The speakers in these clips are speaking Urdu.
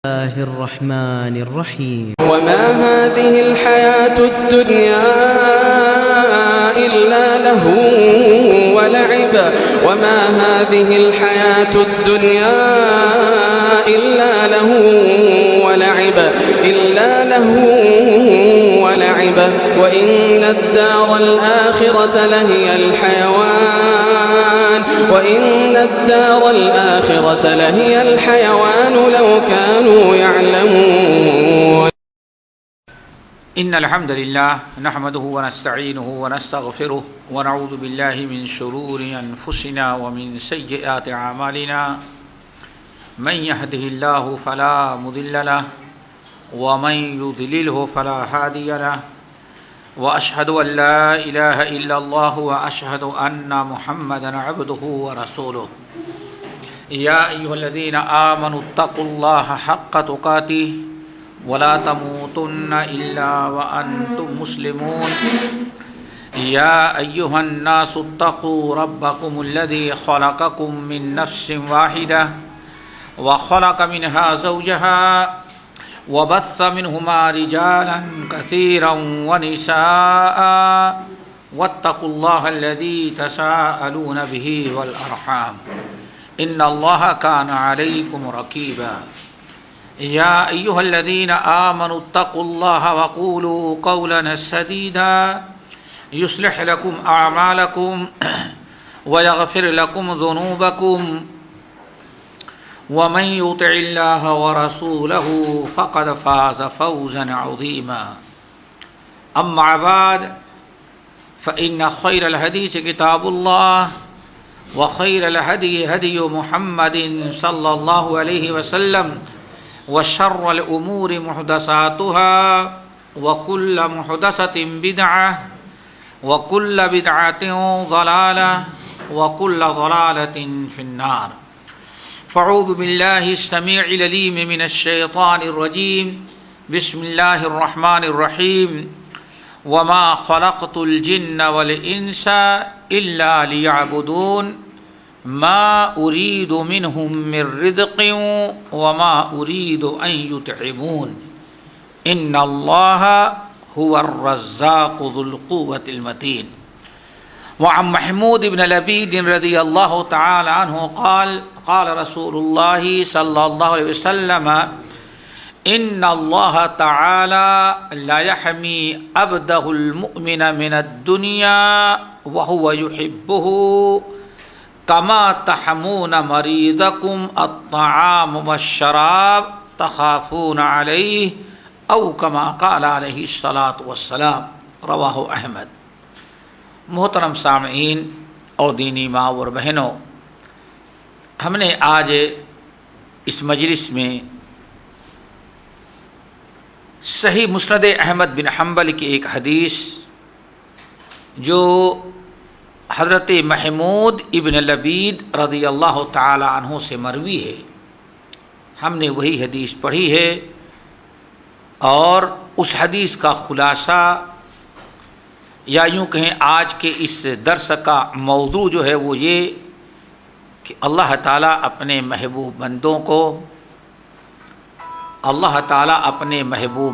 الله الرحمن الرحيم وما هذه الحياة الدنيا إلا لهو ولعب وما هذه الحياة الدنيا إلا لهو ولعب وإن الدار الآخرة لهي الحيوان لو كانوا يعلمون. إن الحمد لله نحمده ونستعينه ونستغفره ونعوذ بالله من شرور أنفسنا ومن سيئات أعمالنا من يهده الله فلا مضل له ومن يضلله فلا هادي له وأشهد أن لا إله إلا الله وأشهد أن محمدا عبده ورسوله. يا أيها الذين آمنوا اتقوا الله حق تقاته ولا تموتن إلا وأنتم مسلمون. يا أيها الناس اتقوا ربكم الذي خلقكم من نفس واحدة وخلق منها زوجها وبث منهما رجالا كثيرا ونساء واتقوا الله الذي تساءلون به والأرحام إن الله كان عليكم رقيبا. يا أيها الذين آمنوا اتقوا الله وقولوا قولا سديدا يصلح لكم أعمالكم ويغفر لكم ذنوبكم ومن يطع الله ورسوله فقد فاز فوزا عظيما. أما بعد فإن خير الحديث كتاب الله وخير الهدي هدي محمد صلى الله عليه وسلم وشر الأمور محدثاتها وكل محدثة بدعة وكل بدعة ضلالة وكل ضلالة في النار. فاعوذ بالله السميع العليم من الشيطان الرجيم. بسم الله الرحمن الرحيم. وما خلقت الجن والإنس إلا ليعبدون ما أريد منهم من رزق وما أريد أن يطعمون إن الله هو الرزاق ذو القوة المتين. وعن محمود بن لبيد رضي الله تعالى عنه قال قال رسول الله صلى الله عليه وسلم إن الله تعالى لا يحمي عبده المؤمن من الدنيا وهو يحبه كما تحمون مريضكم الطعام والشراب تخافون عليه أو كما قال عليه الصلاة والسلام رواہ احمد. محترم سامعین اور دینی ماں اور بہنوں، ہم نے آج اس مجلس میں صحیح مسند احمد بن حنبل کی ایک حدیث جو حضرت محمود ابن لبید رضی اللہ تعالی عنہ سے مروی ہے، ہم نے وہی حدیث پڑھی ہے، اور اس حدیث کا خلاصہ یا یوں کہیں آج کے اس درس کا موضوع جو ہے وہ یہ کہ اللہ تعالیٰ اپنے محبوب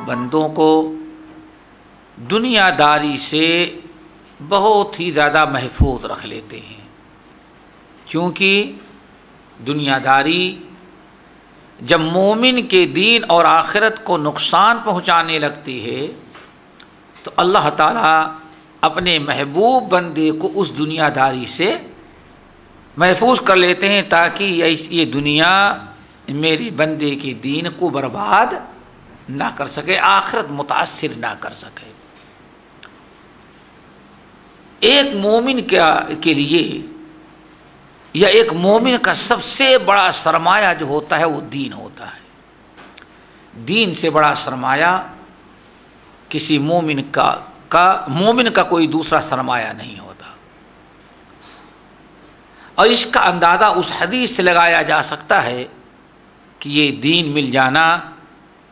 بندوں کو دنیا داری سے بہت ہی زیادہ محفوظ رکھ لیتے ہیں، کیونکہ دنیا داری جب مومن کے دین اور آخرت کو نقصان پہنچانے لگتی ہے تو اللہ تعالیٰ اپنے محبوب بندے کو اس دنیا داری سے محفوظ کر لیتے ہیں تاکہ یہ دنیا میرے بندے کے دین کو برباد نہ کر سکے، آخرت متاثر نہ کر سکے. ایک مومن کے لیے یا ایک مومن کا سب سے بڑا سرمایہ جو ہوتا ہے وہ دین ہوتا ہے. دین سے بڑا سرمایہ کسی مومن کا کوئی دوسرا سرمایہ نہیں ہوتا. اور اس کا اندازہ اس حدیث سے لگایا جا سکتا ہے کہ یہ دین مل جانا،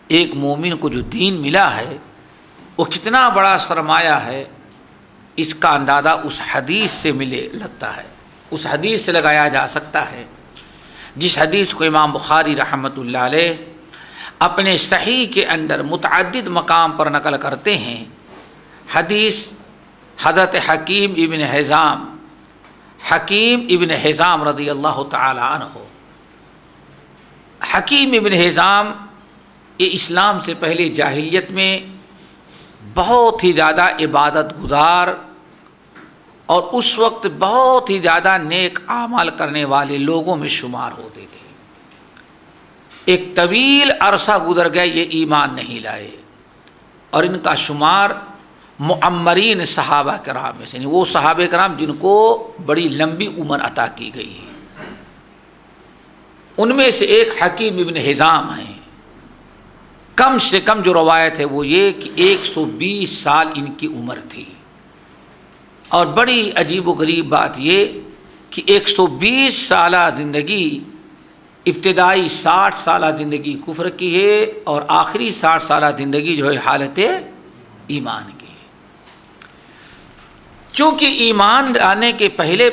ایک مومن کو جو دین ملا ہے وہ کتنا بڑا سرمایہ ہے، اس کا اندازہ اس حدیث سے لگتا ہے، اس حدیث سے لگایا جا سکتا ہے جس حدیث کو امام بخاری رحمۃ اللہ علیہ اپنے صحیح کے اندر متعدد مقام پر نقل کرتے ہیں. حدیث حضرت حکیم ابن حزام رضی اللہ تعالی عنہ. حکیم ابن حزام یہ اسلام سے پہلے جاہلیت میں بہت ہی زیادہ عبادت گزار اور اس وقت بہت ہی زیادہ نیک اعمال کرنے والے لوگوں میں شمار ہوتے تھے. ایک طویل عرصہ گزر گیا یہ ایمان نہیں لائے اور ان کا شمار معمرین صحابہ کرام میں سے، وہ صحابہ کرام جن کو بڑی لمبی عمر عطا کی گئی ہے، ان میں سے ایک حکیم ابن حزام ہیں. کم سے کم جو روایت ہے وہ یہ کہ 120 سال ان کی عمر تھی. اور بڑی عجیب و غریب بات یہ کہ 120 سالہ زندگی، ابتدائی 60 سالہ زندگی کفر کی ہے اور آخری 60 سالہ زندگی جو ہے حالت ایمان کی ہے. چونکہ ایمان آنے کے پہلے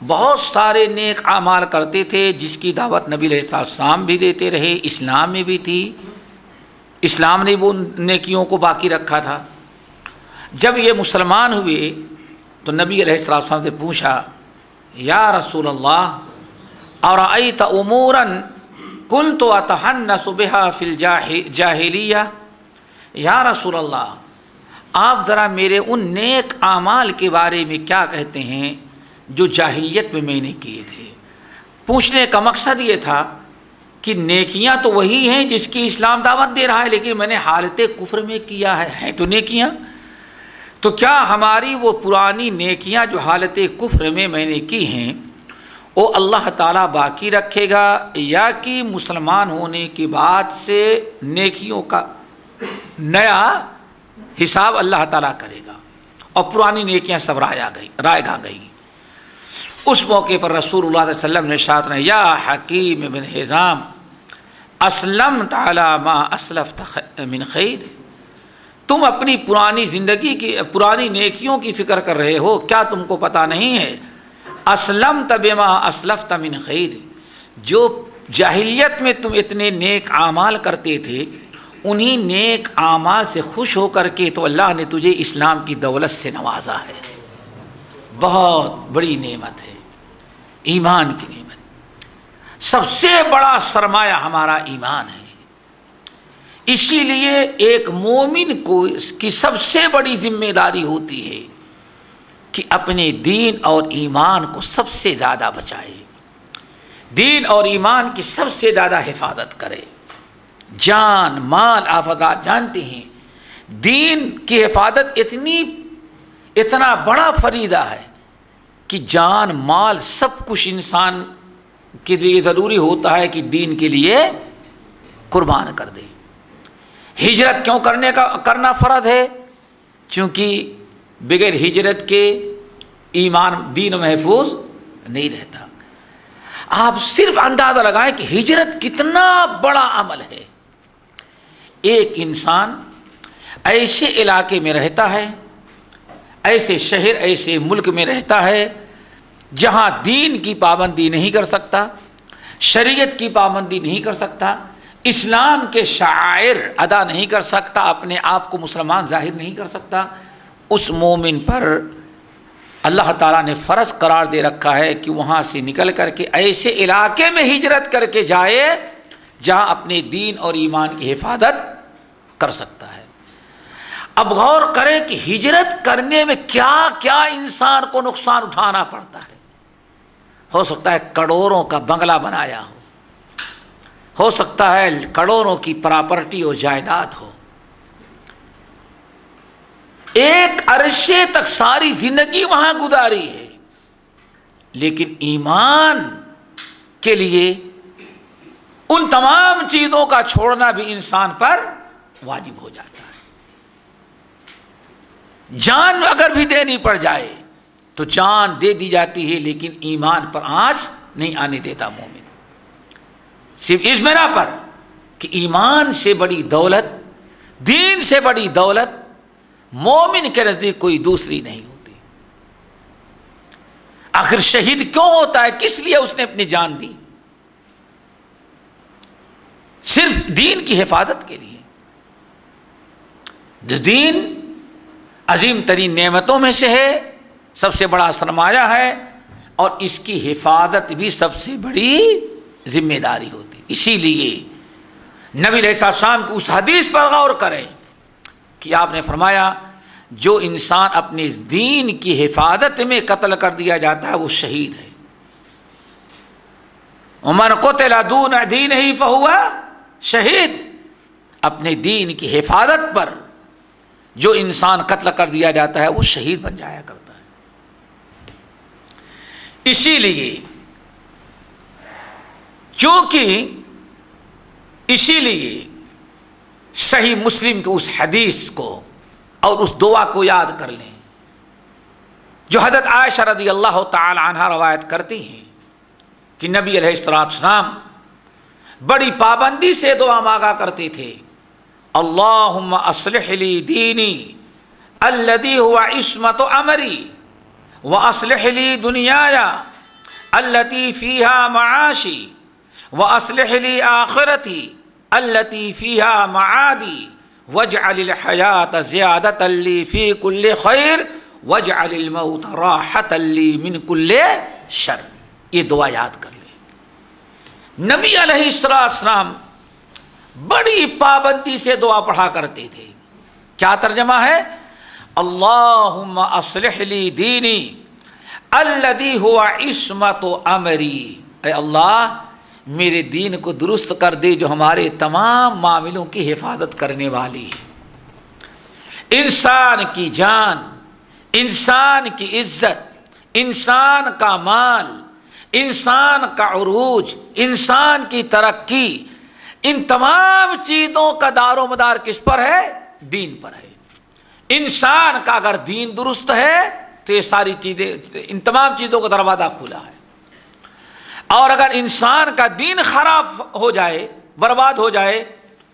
بہت سارے نیک اعمال کرتے تھے جس کی دعوت نبی علیہ السلام بھی دیتے رہے، اسلام میں بھی تھی، اسلام نے وہ نیکیوں کو باقی رکھا تھا. جب یہ مسلمان ہوئے تو نبی علیہ السلام سے پوچھا، یا رسول اللہ ارأیت امورا کنت اتحنس بها فی الجاہلیہ، یا رسول اللہ آپ ذرا میرے ان نیک اعمال کے بارے میں کیا کہتے ہیں جو جاہلیت میں نے کیے تھے. پوچھنے کا مقصد یہ تھا کہ نیکیاں تو وہی ہیں جس کی اسلام دعوت دے رہا ہے، لیکن میں نے حالت کفر میں کیا ہے تو نیکیاں، تو کیا ہماری وہ پرانی نیکیاں جو حالت کفر میں نے کی ہیں وہ اللہ تعالیٰ باقی رکھے گا، یا کہ مسلمان ہونے کے بعد سے نیکیوں کا نیا حساب اللہ تعالیٰ کرے گا اور پرانی نیکیاں سب رائے گا گئی. اس موقع پر رسول اللہ صلی اللہ علیہ وسلم نے ارشاد فرمایا، یا حکیم بن حزام اسلمت علی ما اسلفت من خیر، تم اپنی پرانی زندگی کی پرانی نیکیوں کی فکر کر رہے ہو، کیا تم کو پتہ نہیں ہے اسلمت بما اسلفت من خیر، جو جاہلیت میں تم اتنے نیک اعمال کرتے تھے انہی نیک اعمال سے خوش ہو کر کے تو اللہ نے تجھے اسلام کی دولت سے نوازا ہے. بہت بڑی نعمت ہے ایمان کی نعمت. سب سے بڑا سرمایہ ہمارا ایمان ہے. اسی لیے ایک مومن کو کی سب سے بڑی ذمہ داری ہوتی ہے کہ اپنے دین اور ایمان کو سب سے زیادہ بچائے، دین اور ایمان کی سب سے زیادہ حفاظت کرے. جان مال آپ حضرات جانتے ہیں دین کی حفاظت اتنا بڑا فریضہ ہے کہ جان مال سب کچھ انسان کے لیے ضروری ہوتا ہے کہ دین کے لیے قربان کر دے. ہجرت کیوں کرنا فرض ہے؟ چونکہ بغیر ہجرت کے ایمان دین محفوظ نہیں رہتا. آپ صرف اندازہ لگائیں کہ ہجرت کتنا بڑا عمل ہے. ایک انسان ایسے علاقے میں رہتا ہے، ایسے شہر ایسے ملک میں رہتا ہے جہاں دین کی پابندی نہیں کر سکتا، شریعت کی پابندی نہیں کر سکتا، اسلام کے شعائر ادا نہیں کر سکتا، اپنے آپ کو مسلمان ظاہر نہیں کر سکتا. اس مومن پر اللہ تعالیٰ نے فرض قرار دے رکھا ہے کہ وہاں سے نکل کر کے ایسے علاقے میں ہجرت کر کے جائے جہاں اپنے دین اور ایمان کی حفاظت کر سکتا ہے. اب غور کریں کہ ہجرت کرنے میں کیا کیا انسان کو نقصان اٹھانا پڑتا ہے. ہو سکتا ہے کروڑوں کا بنگلہ بنایا ہو سکتا ہے کروڑوں کی پراپرٹی اور جائیداد ہو، ایک عرصے تک ساری زندگی وہاں گزاری ہے، لیکن ایمان کے لیے ان تمام چیزوں کا چھوڑنا بھی انسان پر واجب ہو جاتا ہے. جان اگر بھی دینی پڑ جائے تو جان دے دی جاتی ہے، لیکن ایمان پر آنچ نہیں آنے دیتا مومن. صرف اس بنا پر کہ ایمان سے بڑی دولت، دین سے بڑی دولت مومن کے نزدیک کوئی دوسری نہیں ہوتی. آخر شہید کیوں ہوتا ہے؟ کس لیے اس نے اپنی جان دی؟ صرف دین کی حفاظت کے لیے. دین عظیم ترین نعمتوں میں سے ہے، سب سے بڑا سرمایہ ہے، اور اس کی حفاظت بھی سب سے بڑی ذمہ داری ہوتی. اسی لیے نبی علیہ السلام کی اس حدیث پر غور کریں کہ آپ نے فرمایا جو انسان اپنے دین کی حفاظت میں قتل کر دیا جاتا ہے وہ شہید ہے. ومن قتل دون دینہ فہو شہید. اپنے دین کی حفاظت پر جو انسان قتل کر دیا جاتا ہے وہ شہید بن جایا کرتا ہے. اسی لیے صحیح مسلم کے اس حدیث کو اور اس دعا کو یاد کر لیں جو حضرت عائشہ رضی اللہ تعالی عنہا روایت کرتی ہیں کہ نبی علیہ السلام بڑی پابندی سے دعا مانگا کرتے تھے. اللہم اصلح لی دینی الذی هو عصمت امری واصلح لی دنیایا التي فيها معاشی واصلح لی آخرتی التي فيها معادی واجعل الحیات زیادۃ لی فی کل خیر واجعل الموت راحۃ لی من کل شر. یہ دعا یاد کر لیں. نبی علیہ السلام بڑی پابندی سے دعا پڑھا کرتے تھے. کیا ترجمہ ہے؟ اللہم اصلح لی دینی الذی هو عصمت امری. اے اللہ میرے دین کو درست کر دے جو ہمارے تمام معاملوں کی حفاظت کرنے والی ہے. انسان کی جان، انسان کی عزت، انسان کا مال، انسان کا عروج، انسان کی ترقی، ان تمام چیزوں کا دار و مدار کس پر ہے؟ دین پر ہے. انسان کا اگر دین درست ہے تو یہ ساری چیزیں، ان تمام چیزوں کا دروازہ کھلا ہے. اور اگر انسان کا دین خراب ہو جائے، برباد ہو جائے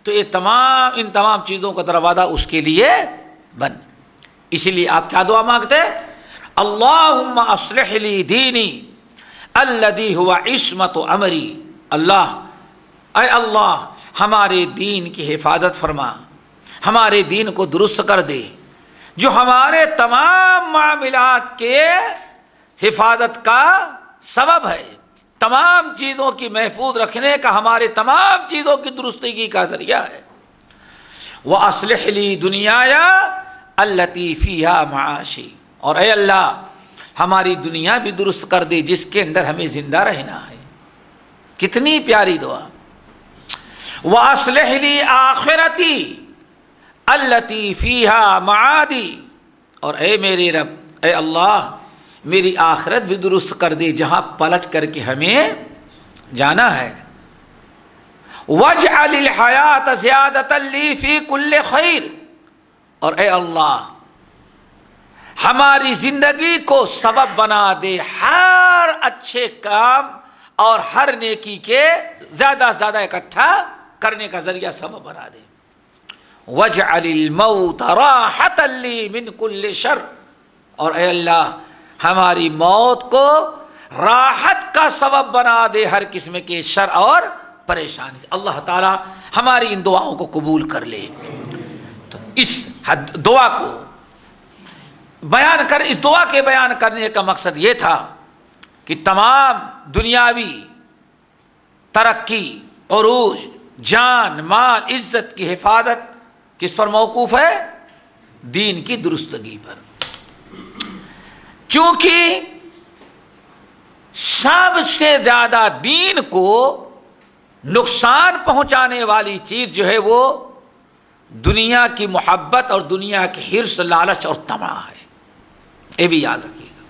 تو یہ ان تمام چیزوں کا دروازہ اس کے لیے بند. اسی لیے آپ کیا دعا مانگتے؟ اللہم اصلح لی دینی الذی هو عصمت امری. اے اللہ ہمارے دین کی حفاظت فرما، ہمارے دین کو درست کر دے جو ہمارے تمام معاملات کے حفاظت کا سبب ہے، تمام چیزوں کی محفوظ رکھنے کا ہمارے تمام چیزوں کی درستگی کا ذریعہ ہے. وَأَصْلِحْ لِي دُنْيَايَ الَّتِي فِيهَا مَعَاشِي. اور اے اللہ ہماری دنیا بھی درست کر دے جس کے اندر ہمیں زندہ رہنا ہے. کتنی پیاری دعا. وَأَصْلِحْ لِي آخِرَتِي الَّتِي فِيهَا مَعَادِي. اور اے میرے رب، اے اللہ میری آخرت بھی درست کر دے جہاں پلٹ کر کے ہمیں جانا ہے. وَاجْعَلِ الْحَيَاةَ زِيَادَةً لِّي فِي كُلِّ خَيْرٍ. اور اے اللہ ہماری زندگی کو سبب بنا دے ہر اچھے کام اور ہر نیکی کے زیادہ سے زیادہ اکٹھا کرنے کا ذریعہ سبب بنا دے. وَاجْعَلِ الْمَوْتَ رَاحَةً لِّي مِنْ كُلِّ شَرٍ. اور اے اللہ ہماری موت کو راحت کا سبب بنا دے ہر قسم کے شر اور پریشانی سے. اللہ تعالی ہماری ان دعاؤں کو قبول کر لے. تو اس دعا کو اس دعا کے بیان کرنے کا مقصد یہ تھا کہ تمام دنیاوی ترقی، عروج، جان، مال، عزت کی حفاظت کس پر موقوف ہے؟ دین کی درستگی پر. چونکہ سب سے زیادہ دین کو نقصان پہنچانے والی چیز جو ہے وہ دنیا کی محبت اور دنیا کی حرص، لالچ اور طمع ہے. یہ بھی یاد رکھیے گا.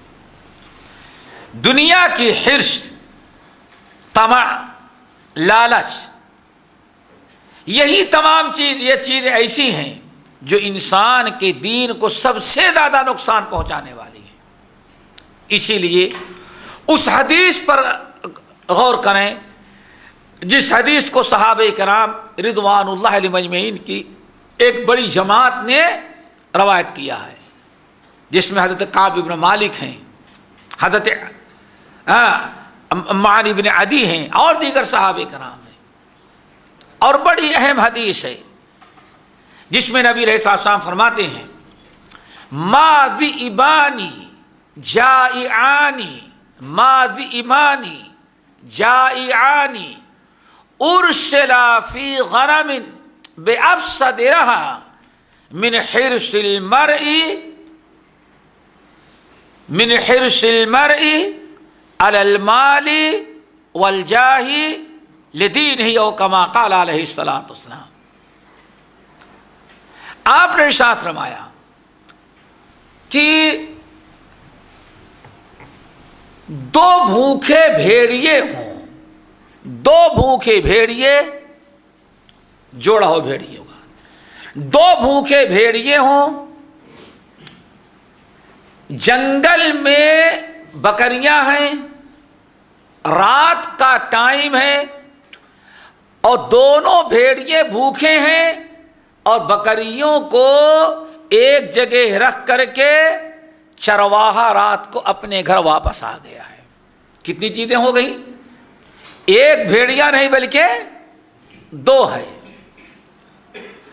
دنیا کی حرص، طمع، لالچ، یہی تمام یہ چیزیں ایسی ہیں جو انسان کے دین کو سب سے زیادہ نقصان پہنچانے والی ہیں. اسی لیے اس حدیث پر غور کریں جس حدیث کو صحابہ کرام رضوان اللہ علیہم اجمعین کی ایک بڑی جماعت نے روایت کیا ہے، جس میں حضرت کعب بن مالک ہیں، حضرت معن بن عدی ہیں اور دیگر صحابہ کرام ہیں. اور بڑی اہم حدیث ہے جس میں نبی علیہ السلام فرماتے ہیں ما ذئبانی جائعانی ما ذئبانی جائعانی ارسلا فی غنم بافسدها من حرص المرء علی المال والجاہ لدینہ او کما قال علیہ الصلوۃ والسلام. آپ نے ارشاد فرمایا کہ دو بھوکے بھیڑیے ہوں، دو بھوکے بھیڑیے، جوڑا ہو بھیڑیے ہوگا، دو بھوکے بھیڑیے ہوں، جنگل میں بکریاں ہیں، رات کا ٹائم ہے اور دونوں بھیڑیے بھوکے ہیں اور بکریوں کو ایک جگہ رکھ کر کے چرواہا رات کو اپنے گھر واپس آ گیا ہے. کتنی چیزیں ہو گئی؟ ایک بھیڑیا نہیں بلکہ دو ہے.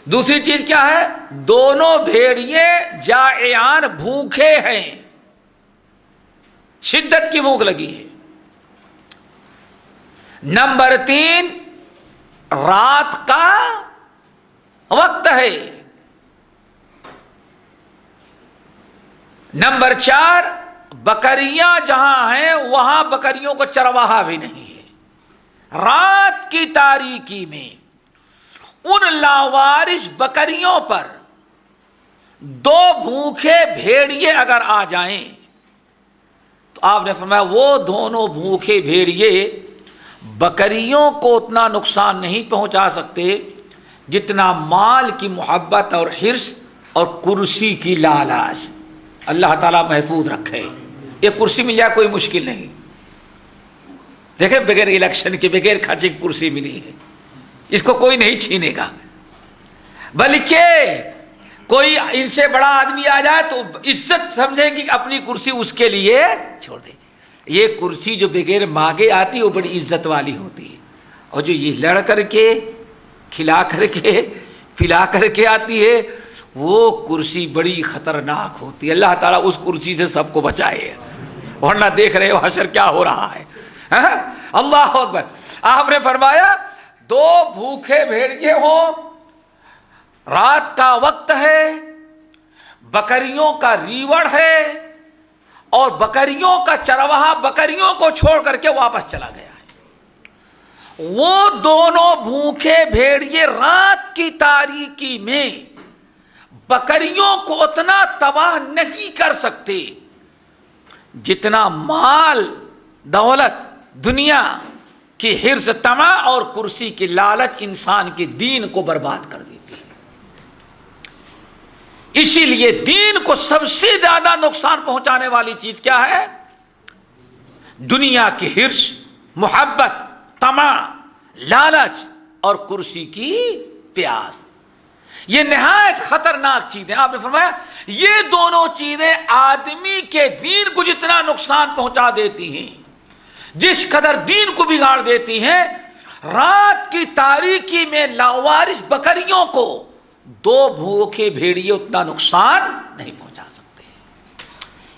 دوسری چیز کیا ہے؟ دونوں بھیڑیے جائعان بھوکے ہیں، شدت کی بھوک لگی ہے. نمبر 3 رات کا وقت ہے. نمبر 4 بکریاں جہاں ہیں وہاں بکریوں کو چرواہا بھی نہیں ہے. رات کی تاریکی میں ان لاوارث بکریوں پر دو بھوکے بھیڑیے اگر آ جائیں تو آپ نے فرمایا وہ دونوں بھوکے بھیڑیے بکریوں کو اتنا نقصان نہیں پہنچا سکتے جتنا مال کی محبت اور حرص اور کرسی کی لالچ. اللہ تعالیٰ محفوظ رکھے. یہ کرسی مل جائے کوئی مشکل نہیں. دیکھیں بغیر الیکشن کے بغیر خرچے کی کرسی ملی ہے، اس کو کوئی نہیں چھینے گا. بلکہ کوئی ان سے بڑا آدمی آ جائے تو عزت سمجھیں کہ اپنی کرسی اس کے لیے چھوڑ دے. یہ کرسی جو بغیر مانگے آتی وہ بڑی عزت والی ہوتی ہے، اور جو یہ لڑ کر کے کھلا کر کے پلا کر کے آتی ہے وہ کرسی بڑی خطرناک ہوتی ہے. اللہ تعالیٰ اس کرسی سے سب کو بچائے، ورنہ دیکھ رہے ہو حشر کیا ہو رہا ہے. اللہ اکبر. آپ نے فرمایا دو بھوکے بھیڑیے ہوں، رات کا وقت ہے، بکریوں کا ریوڑ ہے اور بکریوں کا چرواہا بکریوں کو چھوڑ کر کے واپس چلا گیا ہے. وہ دونوں بھوکے بھیڑیے رات کی تاریکی میں بکریوں کو اتنا تباہ نہیں کر سکتے جتنا مال دولت دنیا کی حرص طمع اور کرسی کی لالچ انسان کے دین کو برباد کر دیتی ہے. اسی لیے دین کو سب سے زیادہ نقصان پہنچانے والی چیز کیا ہے؟ دنیا کی حرص، محبت، طمع، لالچ اور کرسی کی پیاس. یہ نہایت خطرناک چیزیں. آپ نے فرمایا یہ دونوں چیزیں آدمی کے دین کو جتنا نقصان پہنچا دیتی ہیں، جس قدر دین کو بگاڑ دیتی ہیں، رات کی تاریکی میں لاوارث بکریوں کو دو بھوکے بھیڑیے اتنا نقصان نہیں پہنچا سکتے.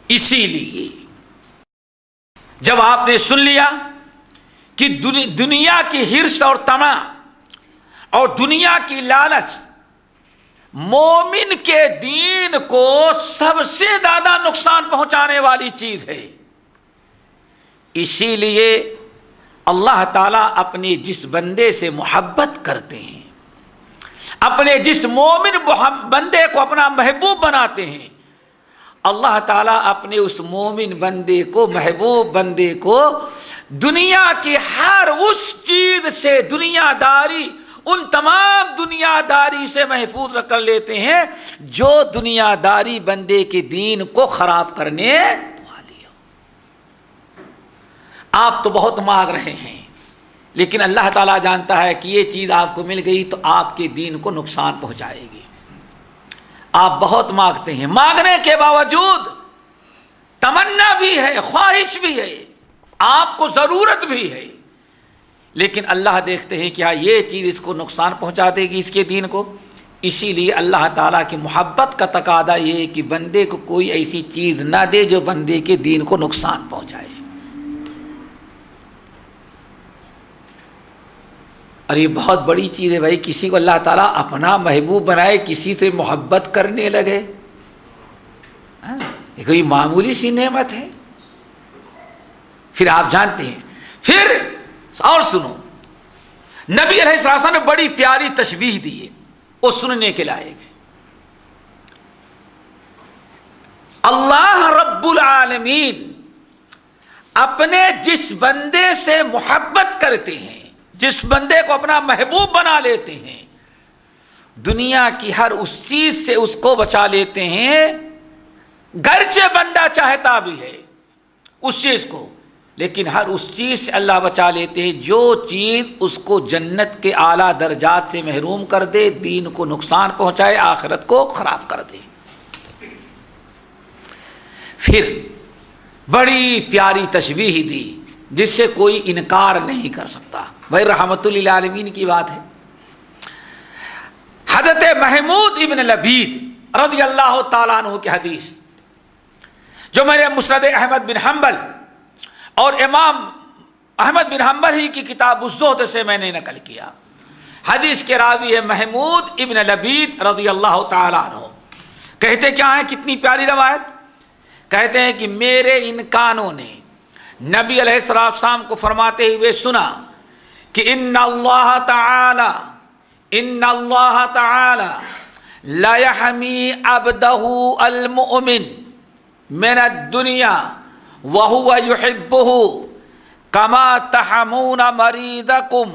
اسی لیے جب آپ نے سن لیا کہ دنیا کی حرص اور طمع اور دنیا کی لالچ مومن کے دین کو سب سے زیادہ نقصان پہنچانے والی چیز ہے، اسی لیے اللہ تعالیٰ اپنے جس بندے سے محبت کرتے ہیں، اپنے جس مومن بندے کو اپنا محبوب بناتے ہیں، اللہ تعالیٰ اپنے اس مومن بندے کو، محبوب بندے کو دنیا کی ہر اس چیز سے، دنیا داری، ان تمام دنیا داری سے محفوظ کر لیتے ہیں جو دنیا داری بندے کے دین کو خراب کرنے والی ہو. آپ تو بہت مانگ رہے ہیں لیکن اللہ تعالیٰ جانتا ہے کہ یہ چیز آپ کو مل گئی تو آپ کے دین کو نقصان پہنچائے گی. آپ بہت مانگتے ہیں، مانگنے کے باوجود تمنا بھی ہے، خواہش بھی ہے، آپ کو ضرورت بھی ہے، لیکن اللہ دیکھتے ہیں کہ ہاں یہ چیز اس کو نقصان پہنچا دے گی اس کے دین کو، اسی لیے اللہ تعالیٰ کی محبت کا تقاضا یہ ہے کہ بندے کو کوئی ایسی چیز نہ دے جو بندے کے دین کو نقصان پہنچائے۔ اور یہ بہت بڑی چیز ہے بھائی، کسی کو اللہ تعالیٰ اپنا محبوب بنائے، کسی سے محبت کرنے لگے، یہ کوئی معمولی سی نعمت ہے؟ پھر آپ جانتے ہیں، پھر اور سنو، نبی علیہ السلام نے بڑی پیاری تشبیہ دی ہے، وہ سننے کے لائق ہے۔ اللہ رب العالمین اپنے جس بندے سے محبت کرتے ہیں، جس بندے کو اپنا محبوب بنا لیتے ہیں، دنیا کی ہر اس چیز سے اس کو بچا لیتے ہیں، گرچہ بندہ چاہتا بھی ہے اس چیز کو، لیکن ہر اس چیز سے اللہ بچا لیتے ہیں جو چیز اس کو جنت کے اعلیٰ درجات سے محروم کر دے، دین کو نقصان پہنچائے، آخرت کو خراب کر دے۔ پھر بڑی پیاری تشبیہ دی جس سے کوئی انکار نہیں کر سکتا، بھائی رحمت للعالمین کی بات ہے۔ حضرت محمود ابن لبید رضی اللہ تعالیٰ عنہ کی حدیث، جو میرے مسند احمد بن حنبل اور امام احمد بن حنبل ہی کی کتاب الزہد سے میں نے نقل کیا۔ حدیث کے راوی ہے محمود ابن لبید رضی اللہ تعالیٰ عنہ۔ کہتے کیا ہیں، کتنی پیاری روایت، کہتے ہیں کہ میرے ان کانوں نے نبی علیہ السلام کو فرماتے ہوئے سنا کہ ان اللہ تعالی لا یحمی عبدہ المؤمن من الدنیا وهو يحبه كما تحمون مريضكم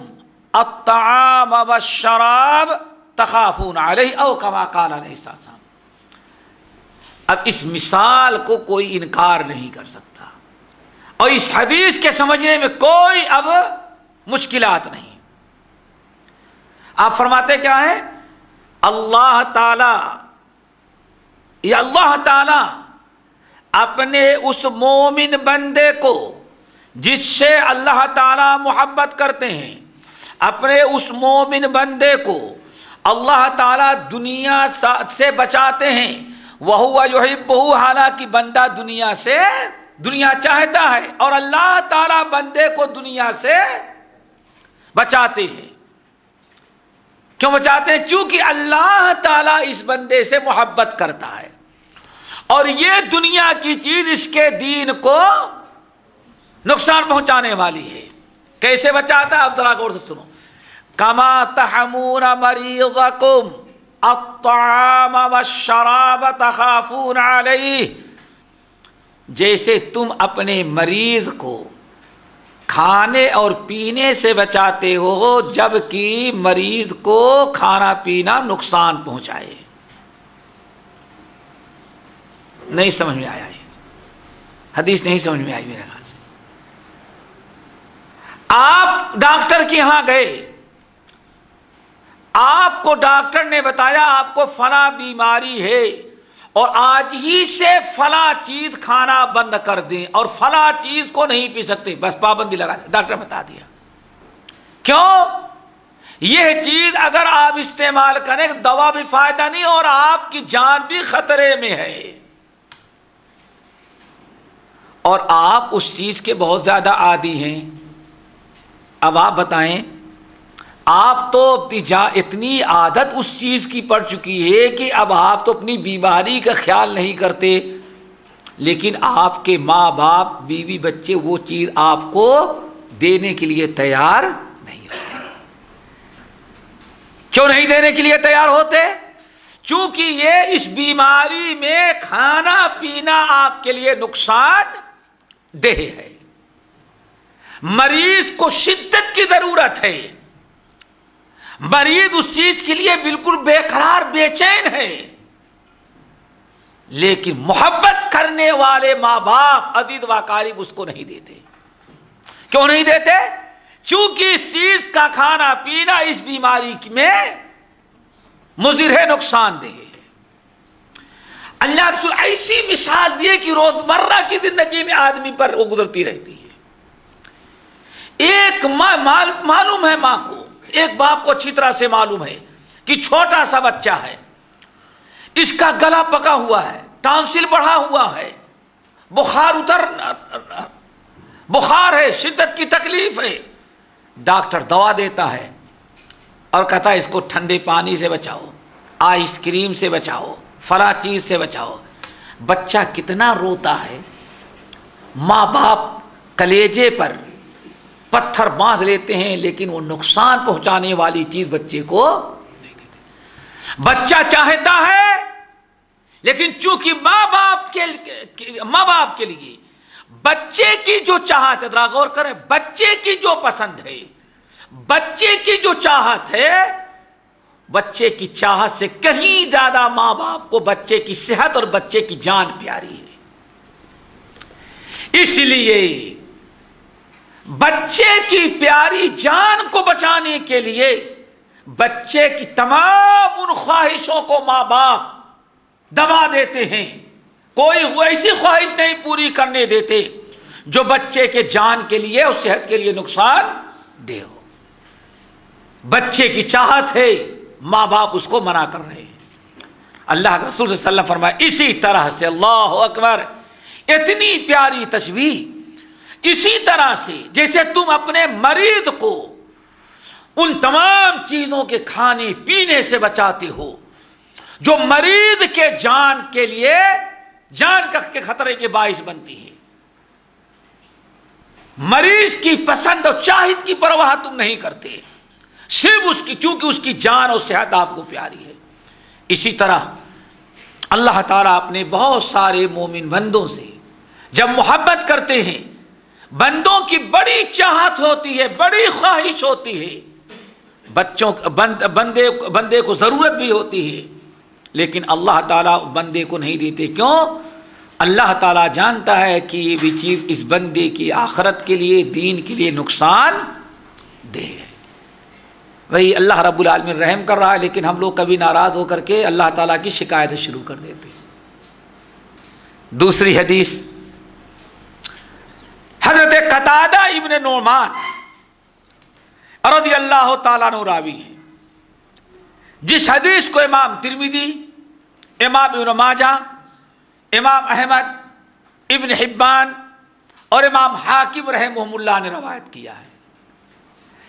الطعام والشراب تخافون عليه او كما قال علیہ السلام۔ اب اس مثال کو کوئی انکار نہیں کر سکتا، اور اس حدیث کے سمجھنے میں کوئی اب مشکلات نہیں۔ آپ فرماتے کیا ہے، اللہ تعالی، یا اللہ تعالی اپنے اس مومن بندے کو جس سے اللہ تعالی محبت کرتے ہیں، اپنے اس مومن بندے کو اللہ تعالی دنیا سے بچاتے ہیں، وَهُوَ يُحِبُّهُ، حالانکہ بندہ دنیا چاہتا ہے، اور اللہ تعالی بندے کو دنیا سے بچاتے ہیں۔ کیوں بچاتے ہیں؟ چونکہ اللہ تعالی اس بندے سے محبت کرتا ہے، اور یہ دنیا کی چیز اس کے دین کو نقصان پہنچانے والی ہے۔ کیسے بچاتا ہے؟ اب ذرا غور سے سنو۔ کما تحمون مریضکم الطعام والشراب تخافون علیہ، جیسے تم اپنے مریض کو کھانے اور پینے سے بچاتے ہو جبکہ مریض کو کھانا پینا نقصان پہنچائے۔ نہیں سمجھ میں آیا، یہ حدیث نہیں سمجھ میں آئی میرے خیال سے۔ آپ ڈاکٹر کے یہاں گئے، آپ کو ڈاکٹر نے بتایا آپ کو فلاں بیماری ہے اور آج ہی سے فلاں چیز کھانا بند کر دیں اور فلاں چیز کو نہیں پی سکتے، بس پابندی لگا دیں، ڈاکٹر بتا دیا۔ کیوں؟ یہ چیز اگر آپ استعمال کریں دوا بھی فائدہ نہیں اور آپ کی جان بھی خطرے میں ہے، اور آپ اس چیز کے بہت زیادہ عادی ہیں۔ اب آپ بتائیں، آپ تو اتنی عادت اس چیز کی پڑ چکی ہے کہ اب آپ تو اپنی بیماری کا خیال نہیں کرتے، لیکن آپ کے ماں باپ، بیوی، بچے وہ چیز آپ کو دینے کے لیے تیار نہیں ہوتے۔ کیوں نہیں دینے کے لیے تیار ہوتے؟ چونکہ یہ اس بیماری میں کھانا پینا آپ کے لیے نقصان دہ ہے، مریض کو شدت کی ضرورت ہے، مریض اس چیز کے لیے بالکل بے قرار بے چین ہے، لیکن محبت کرنے والے ماں باپ عزیز و اقارب اس کو نہیں دیتے۔ کیوں نہیں دیتے؟ چونکہ اس چیز کا کھانا پینا اس بیماری میں مضر ہے، نقصان دہ ہے۔ اللہ رسول ایسی مثال دیے کہ روزمرہ کی زندگی میں آدمی پر وہ گزرتی رہتی ہے۔ ایک معلوم ہے ماں کو، ایک باپ کو اچھی طرح سے معلوم ہے کہ چھوٹا سا بچہ ہے، اس کا گلا پکا ہوا ہے، ٹانسل بڑھا ہوا ہے، بخار ہے، شدت کی تکلیف ہے، ڈاکٹر دوا دیتا ہے اور کہتا ہے اس کو ٹھنڈے پانی سے بچاؤ، آئس کریم سے بچاؤ، فلاں چیز سے بچاؤ۔ بچہ کتنا روتا ہے، ماں باپ کلیجے پر پتھر باندھ لیتے ہیں لیکن وہ نقصان پہنچانے والی چیز بچے کو نہیں دیتے۔ بچہ چاہتا ہے لیکن چونکہ ماں باپ کے لیے بچے کی جو چاہت ہے، ذرا غور کریں، بچے کی جو پسند ہے، بچے کی جو چاہت ہے، بچے کی چاہت سے کہیں زیادہ ماں باپ کو بچے کی صحت اور بچے کی جان پیاری ہے۔ اس لیے بچے کی پیاری جان کو بچانے کے لیے بچے کی تمام ان خواہشوں کو ماں باپ دبا دیتے ہیں، کوئی ایسی خواہش نہیں پوری کرنے دیتے جو بچے کے جان کے لیے اور صحت کے لیے نقصان دہ ہو۔ بچے کی چاہت ہے، ماں باپ اس کو منع کر رہے ہیں۔ اللہ کے رسول صلی اللہ علیہ وسلم فرمایا اسی طرح سے، اللہ اکبر، اتنی پیاری تشبیہ، اسی طرح سے جیسے تم اپنے مریض کو ان تمام چیزوں کے کھانے پینے سے بچاتے ہو جو مریض کے جان کے لیے جان کے خطرے کے باعث بنتی ہیں، مریض کی پسند اور چاہت کی پرواہ تم نہیں کرتے، صرف اس کی، چونکہ اس کی جان اور صحت آپ کو پیاری ہے۔ اسی طرح اللہ تعالیٰ اپنے بہت سارے مومن بندوں سے جب محبت کرتے ہیں، بندوں کی بڑی چاہت ہوتی ہے، بڑی خواہش ہوتی ہے، بندے کو ضرورت بھی ہوتی ہے، لیکن اللہ تعالیٰ بندے کو نہیں دیتے۔ کیوں؟ اللہ تعالیٰ جانتا ہے کہ یہ بھی چیز اس بندے کی آخرت کے لیے، دین کے لیے نقصان دہ ہے۔ وہی اللہ رب العالمین رحم کر رہا ہے، لیکن ہم لوگ کبھی ناراض ہو کر کے اللہ تعالیٰ کی شکایت شروع کر دیتے ہیں۔ دوسری حدیث حضرت قتادہ ابن نعمان رضی اللہ تعالیٰ عنہ راوی ہے، جس حدیث کو امام ترمذی، امام ابن ماجہ، امام احمد، ابن حبان اور امام حاکم رحمہم اللہ نے روایت کیا ہے۔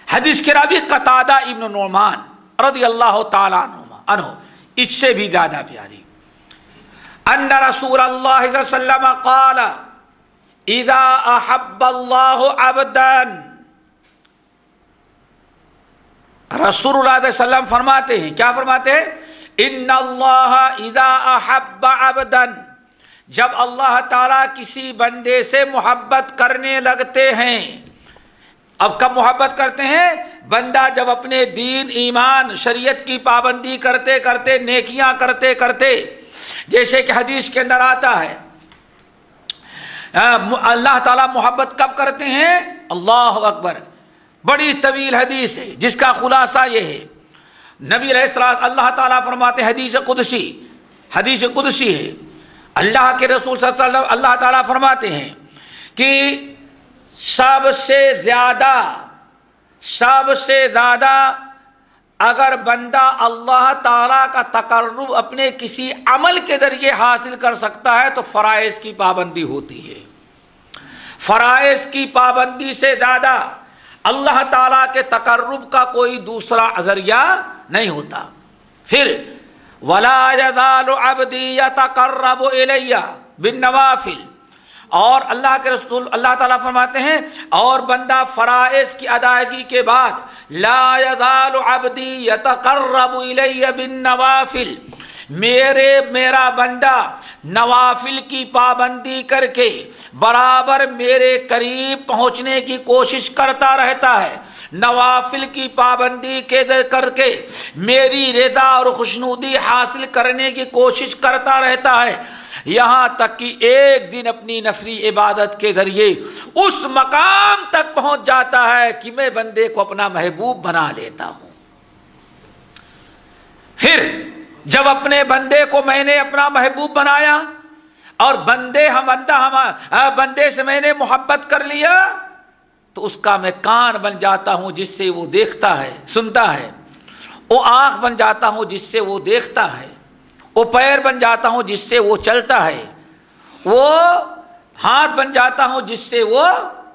حدیث کے راوی قتادہ ابن نعمان رضی اللہ تعالیٰ عنہ، اس سے بھی زیادہ پیاری، ان رسول اللہ صلی اللہ علیہ وسلم قال اذا احب اللہ عبدا، رسول اللہ علیہ وسلم فرماتے ہیں، کیا فرماتے ہیں؟ ان اللہ اذا احب عبدا، جب اللہ تعالیٰ کسی بندے سے محبت کرنے لگتے ہیں۔ اب کب محبت کرتے ہیں؟ بندہ جب اپنے دین، ایمان، شریعت کی پابندی کرتے کرتے، نیکیاں کرتے کرتے، جیسے کہ حدیث کے اندر آتا ہے، اللہ تعالیٰ محبت کب کرتے ہیں؟ اللہ اکبر، بڑی طویل حدیث ہے جس کا خلاصہ یہ ہے، نبی علیہ السلام، اللہ تعالیٰ فرماتے ہیں، حدیث قدسی ہے، اللہ کے رسول صلی اللہ علیہ وسلم، اللہ تعالیٰ فرماتے ہیں کہ سب سے زیادہ اگر بندہ اللہ تعالیٰ کا تقرب اپنے کسی عمل کے ذریعے حاصل کر سکتا ہے تو فرائض کی پابندی ہوتی ہے۔ فرائض کی پابندی سے زیادہ اللہ تعالیٰ کے تقرب کا کوئی دوسرا ذریعہ نہیں ہوتا۔ پھر وَلَا يَزَالُ عَبْدِي يَتَقَرَّبُ إِلَيَّ بِالنَّوَافِلِ، اور اللہ کے رسول اللہ تعالیٰ فرماتے ہیں، اور بندہ فرائض کی ادائیگی کے بعد لا يزال عبدی یتقرب الی بالنوافل، میرا بندہ نوافل کی پابندی کر کے برابر میرے قریب پہنچنے کی کوشش کرتا رہتا ہے، نوافل کی پابندی کر کے میری رضا اور خوشنودی حاصل کرنے کی کوشش کرتا رہتا ہے، یہاں تک کہ ایک دن اپنی نفلی عبادت کے ذریعے اس مقام تک پہنچ جاتا ہے کہ میں بندے کو اپنا محبوب بنا لیتا ہوں۔ پھر جب اپنے بندے کو میں نے اپنا محبوب بنایا اور بندے سے میں نے محبت کر لیا، تو اس کا میں کان بن جاتا ہوں جس سے وہ دیکھتا ہے سنتا ہے، وہ آنکھ بن جاتا ہوں جس سے وہ دیکھتا ہے، وہ پیر بن جاتا ہوں جس سے وہ چلتا ہے، وہ ہاتھ بن جاتا ہوں جس سے وہ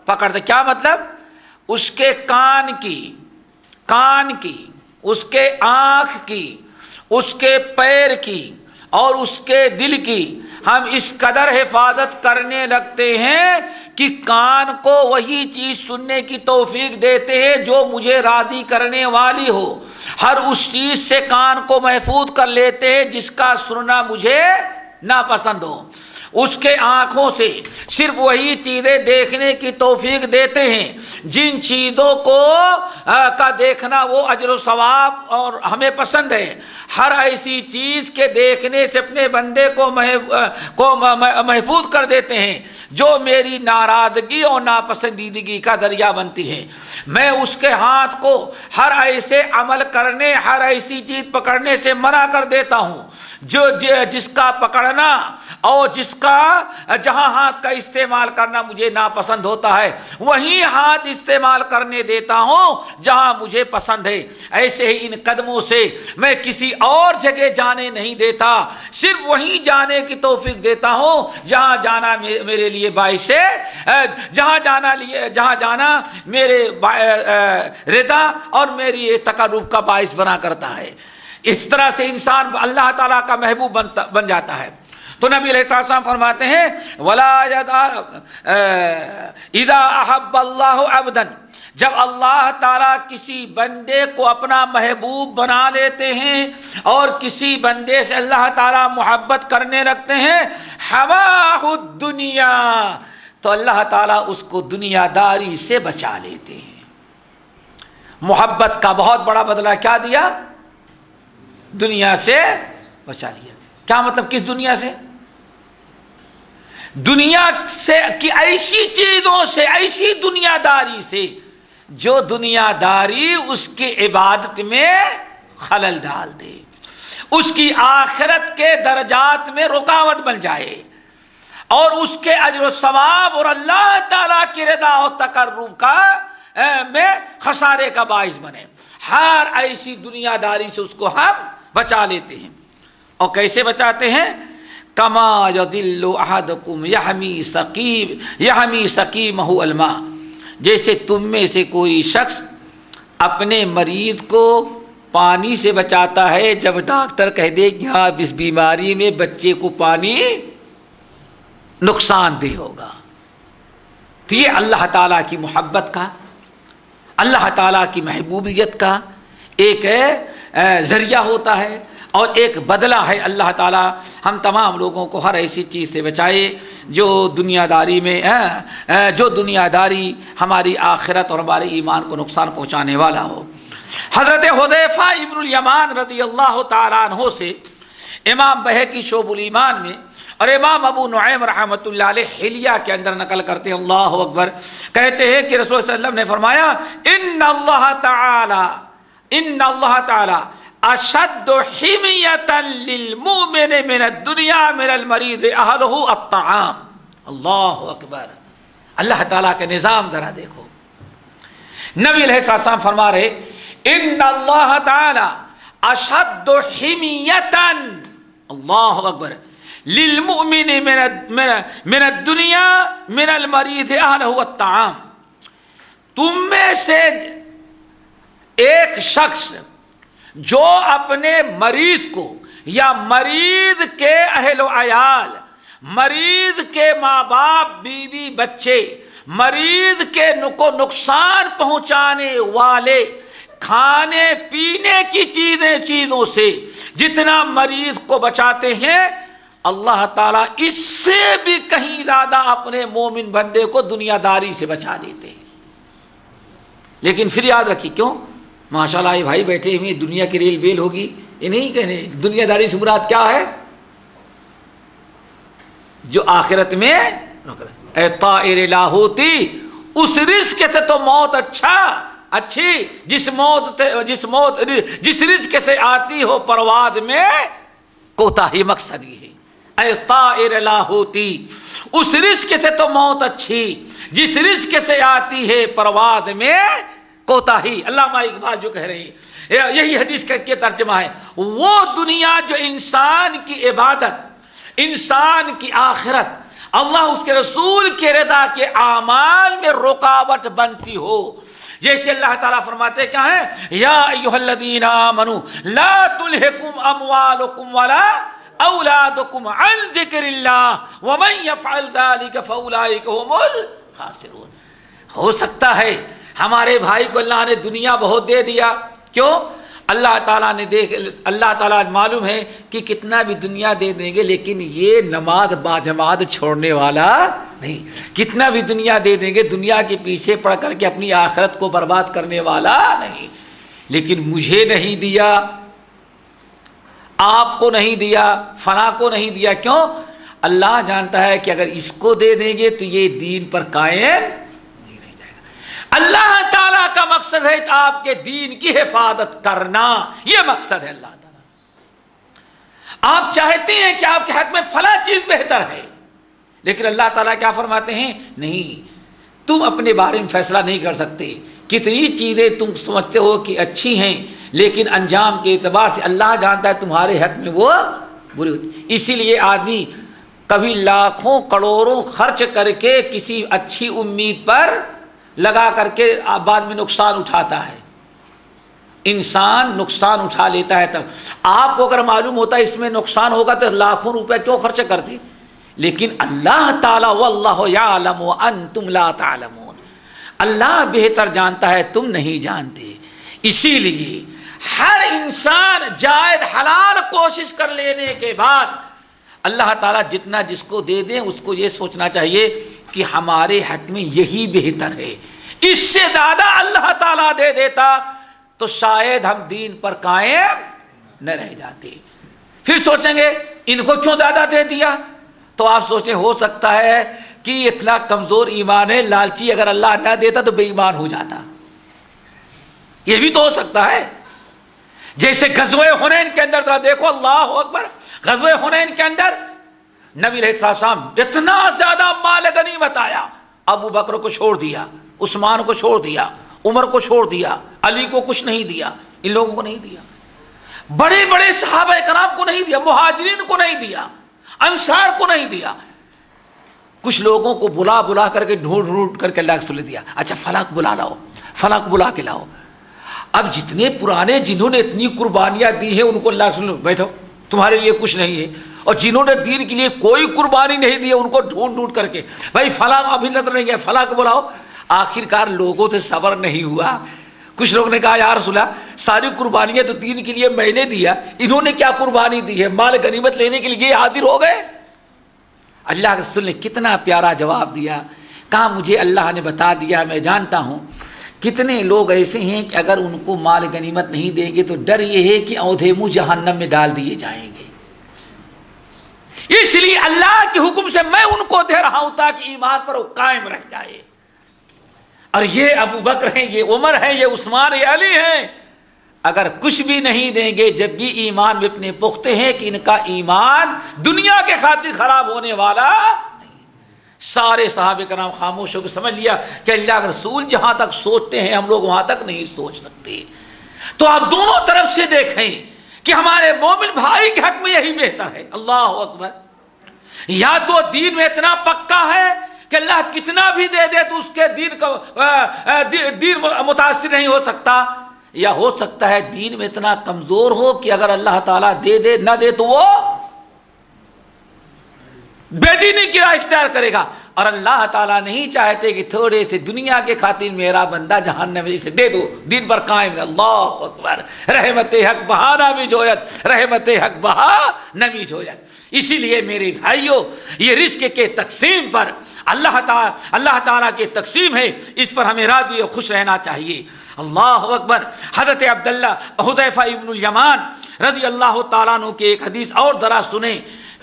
پکڑتا۔ کیا مطلب؟ اس کے کان کی، اس کے آنکھ کی، اس کے پیر کی اور اس کے دل کی ہم اس قدر حفاظت کرنے لگتے ہیں کہ کان کو وہی چیز سننے کی توفیق دیتے ہیں جو مجھے راضی کرنے والی ہو، ہر اس چیز سے کان کو محفوظ کر لیتے ہیں جس کا سننا مجھے ناپسند ہو، اس کے آنکھوں سے صرف وہی چیزیں دیکھنے کی توفیق دیتے ہیں جن چیزوں کو کا دیکھنا وہ اجر و ثواب اور ہمیں پسند ہے، ہر ایسی چیز کے دیکھنے سے اپنے بندے کو محفوظ کر دیتے ہیں جو میری ناراضگی اور ناپسندیدگی کا ذریعہ بنتی ہے۔ میں اس کے ہاتھ کو ہر ایسے عمل کرنے، ہر ایسی چیز پکڑنے سے منع کر دیتا ہوں جس کا پکڑنا اور جس کا جہاں ہاتھ کا استعمال کرنا مجھے ناپسند ہوتا ہے وہیں ہاتھ استعمال کرنے دیتا ہوں جہاں مجھے پسند ہے۔ ایسے ہی ان قدموں سے میں کسی اور جگہ جانے نہیں دیتا، صرف وہیں جانے کی توفیق دیتا ہوں جہاں جانا میرے لیے باعث ہے، جہاں جانا میرے رضا اور میری تقرب کا باعث بنا کرتا ہے۔ اس طرح سے انسان اللہ تعالیٰ کا محبوب بن جاتا ہے۔ تو نبی علیہ السلام فرماتے ہیں وَلَا اِذَا أَحَبَّ اللَّهُ عَبْدًا، جب اللہ تعالیٰ کسی بندے کو اپنا محبوب بنا لیتے ہیں اور کسی بندے سے اللہ تعالیٰ محبت کرنے لگتے ہیں حَوَاهُ الدُّنْيَا، تو اللہ تعالیٰ اس کو دنیا داری سے بچا لیتے ہیں۔ محبت کا بہت بڑا بدلہ کیا دیا؟ دنیا سے بچا لیا۔ کیا مطلب؟ کس دنیا سے؟ دنیا سے کہ ایسی چیزوں سے، ایسی دنیا داری سے جو دنیا داری اس کی عبادت میں خلل ڈال دے، اس کی آخرت کے درجات میں رکاوٹ بن جائے اور اس کے اجر و ثواب اور اللہ تعالیٰ کی رضا اور تقرب کا میں خسارے کا باعث بنے۔ ہر ایسی دنیا داری سے اس کو ہم بچا لیتے ہیں۔ اور کیسے بچاتے ہیں؟ کما یذل احدکم یحمی سقیمہ الماء، جیسے تم میں سے کوئی شخص اپنے مریض کو پانی سے بچاتا ہے جب ڈاکٹر کہہ دے کہ ہاں اس بیماری میں بچے کو پانی نقصان دہ ہوگا۔ تو یہ اللہ تعالیٰ کی محبت کا، اللہ تعالیٰ کی محبوبیت کا ایک ذریعہ ہوتا ہے اور ایک بدلہ ہے۔ اللہ تعالیٰ ہم تمام لوگوں کو ہر ایسی چیز سے بچائے جو دنیا داری ہماری آخرت اور ہمارے ایمان کو نقصان پہنچانے والا ہو۔ حضرت حذیفہ ابن الیمان رضی اللہ تعالیٰ عنہ سے امام بہقی شعب الایمان میں اور امام ابو نعیم رحمۃ اللہ علیہ حلیہ کے اندر نقل کرتے ہیں، اللہ اکبر، کہتے ہیں کہ رسول صلی اللہ علیہ وسلم نے فرمایا ان اللہ تعالی اشد حمیۃ للمؤمن من الدنیا من المریض اہلہ الطعام۔ اللہ اکبر، اللہ تعالیٰ کے نظام ذرا دیکھو۔ نبی علیہ السلام فرما رہے ان اللہ تعالی اشد حمیۃ، اللہ اکبر، للمؤمن من الدنیا من المریض اہلہ الطعام، تم میں سے ایک شخص جو اپنے مریض کو یا مریض کے اہل و عیال، مریض کے ماں باپ بیوی بچے، مریض کے کو نقصان پہنچانے والے کھانے پینے کی چیزوں سے جتنا مریض کو بچاتے ہیں، اللہ تعالیٰ اس سے بھی کہیں زیادہ اپنے مومن بندے کو دنیا داری سے بچا دیتے ہیں۔ لیکن پھر یاد رکھیے، کیوں؟ ماشاءاللہ یہ بھائی بیٹھے ہوئے دنیا کی ریل ویل ہوگی، یہ نہیں کہنے دنیا داری سے مراد کیا ہے؟ جو آخرت میں اے طائر لاہوتی، اس رزق سے تو موت اچھی جس رزق سے آتی ہو پرواز میں کوتاہی، مقصد یہ ہے اے طائر لاہوتی، اس رزق سے تو موت اچھی جس رزق سے آتی ہے پرواز میں کوتاہی۔ علامہ اقبال جو کہہ رہے ہیں، یہی حدیث کے ترجمہ ہے، وہ دنیا جو انسان کی عبادت، انسان کی آخرت، اللہ اس کے رسول کے رضا کے اعمال میں رکاوٹ بنتی ہو، جیسے اللہ تعالیٰ فرماتے کیا ہے، یا ایھا الذین آمنوا لا تلھکم اموالکم ولا اولادکم عن ذکر اللہ ومن یفعل ذلک فاولئک هم الخاسرون۔ ہو سکتا ہے ہمارے بھائی کو اللہ نے دنیا بہت دے دیا، کیوں؟ اللہ تعالیٰ نے اللہ تعالیٰ معلوم ہے کہ کتنا بھی دنیا دے دیں گے لیکن یہ نماز باجماعت چھوڑنے والا نہیں، کتنا بھی دنیا دے دیں گے دنیا کے پیچھے پڑ کر کے اپنی آخرت کو برباد کرنے والا نہیں۔ لیکن مجھے نہیں دیا، آپ کو نہیں دیا، فلاں کو نہیں دیا، کیوں؟ اللہ جانتا ہے کہ اگر اس کو دے دیں گے تو یہ دین پر قائم نہیں رہ جائے گا۔ اللہ تعالیٰ کا مقصد ہے آپ کے دین کی حفاظت کرنا، یہ مقصد ہے اللہ تعالیٰ۔ آپ چاہتے ہیں کہ آپ کے حق میں فلاں چیز بہتر ہے، لیکن اللہ تعالیٰ کیا فرماتے ہیں، نہیں، تم اپنے بارے میں فیصلہ نہیں کر سکتے، کتنی چیزیں تم سمجھتے ہو کہ اچھی ہیں لیکن انجام کے اعتبار سے اللہ جانتا ہے تمہارے حق میں وہ بری ہوتی۔ اسی لیے آدمی کبھی لاکھوں کروڑوں خرچ کر کے کسی اچھی امید پر لگا کر کے بعد میں نقصان اٹھاتا ہے، انسان نقصان اٹھا لیتا ہے۔ تب آپ کو اگر معلوم ہوتا ہے اس میں نقصان ہوگا تو لاکھوں روپے کیوں خرچ کرتے؟ لیکن اللہ تعالیٰ واللہ یعلم وانتم لا تعلمون، اللہ بہتر جانتا ہے تم نہیں جانتے۔ اسی لیے ہر انسان جائز حلال کوشش کر لینے کے بعد اللہ تعالیٰ جتنا جس کو دے دیں اس کو یہ سوچنا چاہیے کہ ہمارے حق میں یہی بہتر ہے، اس سے زیادہ اللہ تعالیٰ دے دیتا تو شاید ہم دین پر قائم نہ رہ جاتے۔ پھر سوچیں گے ان کو کیوں زیادہ دے دیا، تو آپ سوچیں ہو سکتا ہے کہ اتنا کمزور ایمان ہے، لالچی اگر اللہ نہ دیتا تو بے ایمان ہو جاتا، یہ بھی تو ہو سکتا ہے۔ جیسے غزوہ حنین کے اندر ذرا دیکھو، اللہ اکبر، غزوہ حنین کے اندر نبی علیہ السلام اتنا زیادہ مال غنیمت آیا، ابو بکر کو چھوڑ دیا، عثمان کو چھوڑ دیا، عمر کو چھوڑ دیا، علی کو کچھ نہیں دیا، ان لوگوں کو نہیں دیا، بڑے بڑے صحابہ کرام کو نہیں دیا، مہاجرین کو نہیں دیا، انصار کو نہیں دیا، کچھ لوگوں کو بلا بلا کر کے ڈھونڈ کر کے اللہ کے رسول نے دیا، اچھا فلاں کو بلا لاؤ، فلاں کو بلا کے لاؤ۔ اب جتنے پرانے جنہوں نے اتنی قربانیاں دی ہیں ان کو اللہ کے رسول بیٹھو تمہارے لیے کچھ نہیں ہے، اور جنہوں نے دین کے لیے کوئی قربانی نہیں دی ان کو ڈھونڈ کر کے بھائی فلاں ابھی نظر نہیں ہے، فلاں کو بلاؤ۔ آخر کار لوگوں سے صبر نہیں ہوا، کچھ لوگ نے کہا یا رسول اللہ ساری قربانیاں تو دین کے لیے میں نے دیا، انہوں نے کیا قربانی دی ہے، مال غنیمت لینے کے لیے حاضر ہو گئے۔ اللہ کے رسول نے کتنا پیارا جواب دیا، کہا مجھے اللہ نے بتا دیا، میں جانتا ہوں کتنے لوگ ایسے ہیں کہ اگر ان کو مال غنیمت نہیں دیں گے تو ڈر یہ ہے کہ اودھے منہ جہنم میں ڈال دیے جائیں گے، اس لیے اللہ کے حکم سے میں ان کو دے رہا ہوں تاکہ ایمان پر وہ قائم رہ جائے۔ اور یہ ابو بکر ہیں، یہ عمر ہیں، یہ عثمان، یہ علی ہیں، اگر کچھ بھی نہیں دیں گے جب بھی ایمان میں اپنے پختے ہیں کہ ان کا ایمان دنیا کے خاطر خراب ہونے والا نہیں۔ سارے صحابہ کرام خاموش ہو کے سمجھ لیا کہ اللہ کے رسول جہاں تک سوچتے ہیں ہم لوگ وہاں تک نہیں سوچ سکتے۔ تو آپ دونوں طرف سے دیکھیں کہ ہمارے مومن بھائی کے حق میں یہی بہتر ہے۔ اللہ اکبر، یا تو دین میں اتنا پکا ہے کہ اللہ کتنا بھی دے دے تو اس کے دین متاثر نہیں ہو سکتا، یا ہو سکتا ہے دین میں اتنا کمزور ہو کہ اگر اللہ تعالیٰ دے نہ دے تو وہ بے دینی کی راہ اختیار کرے گا۔ اور اللہ تعالیٰ نہیں چاہتے کہ تھوڑے سے دنیا کے خاطر میرا بندہ جہنم میں سے دے دو، دین پر قائم رہے۔ اللہ اکبر، رحمت حق بہا نہ جویت، رحمت حق بہا نہ جویت۔ اسی لیے میرے بھائیوں یہ رزق کے تقسیم پر اللہ تعالیٰ کی تقسیم ہے، اس پر ہمیں راضی و خوش رہنا چاہیے۔ اللہ اکبر، حضرت عبداللہ حذیفہ ابن الیمان رضی اللہ تعالیٰ عنہ کی ایک حدیث اور ذرا سنیں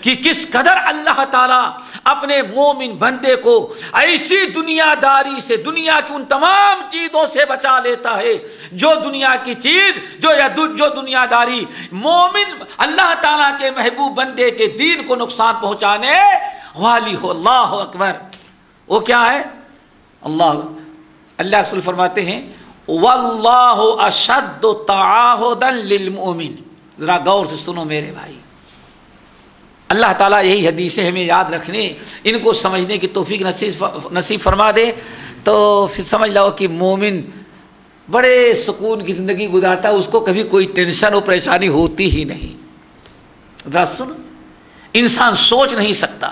کہ کس قدر اللہ تعالیٰ اپنے مومن بندے کو ایسی دنیا داری سے، دنیا کی ان تمام چیزوں سے بچا لیتا ہے جو دنیا کی چیز جو دنیا داری مومن اللہ تعالیٰ کے محبوب بندے کے دین کو نقصان پہنچانے والی ہو۔ اللہ اکبر! وہ کیا ہے؟ اللہ رسول فرماتے ہیں واللہ اشد تعاہدا للمؤمن۔ ذرا غور سے سنو میرے بھائی، اللہ تعالیٰ یہی حدیثیں ہمیں یاد رکھنے، ان کو سمجھنے کی توفیق نصیب فرما دے، تو پھر سمجھ لو کہ مومن بڑے سکون کی زندگی گزارتا ہے، اس کو کبھی کوئی ٹینشن و پریشانی ہوتی ہی نہیں۔ ذرا سن، انسان سوچ نہیں سکتا،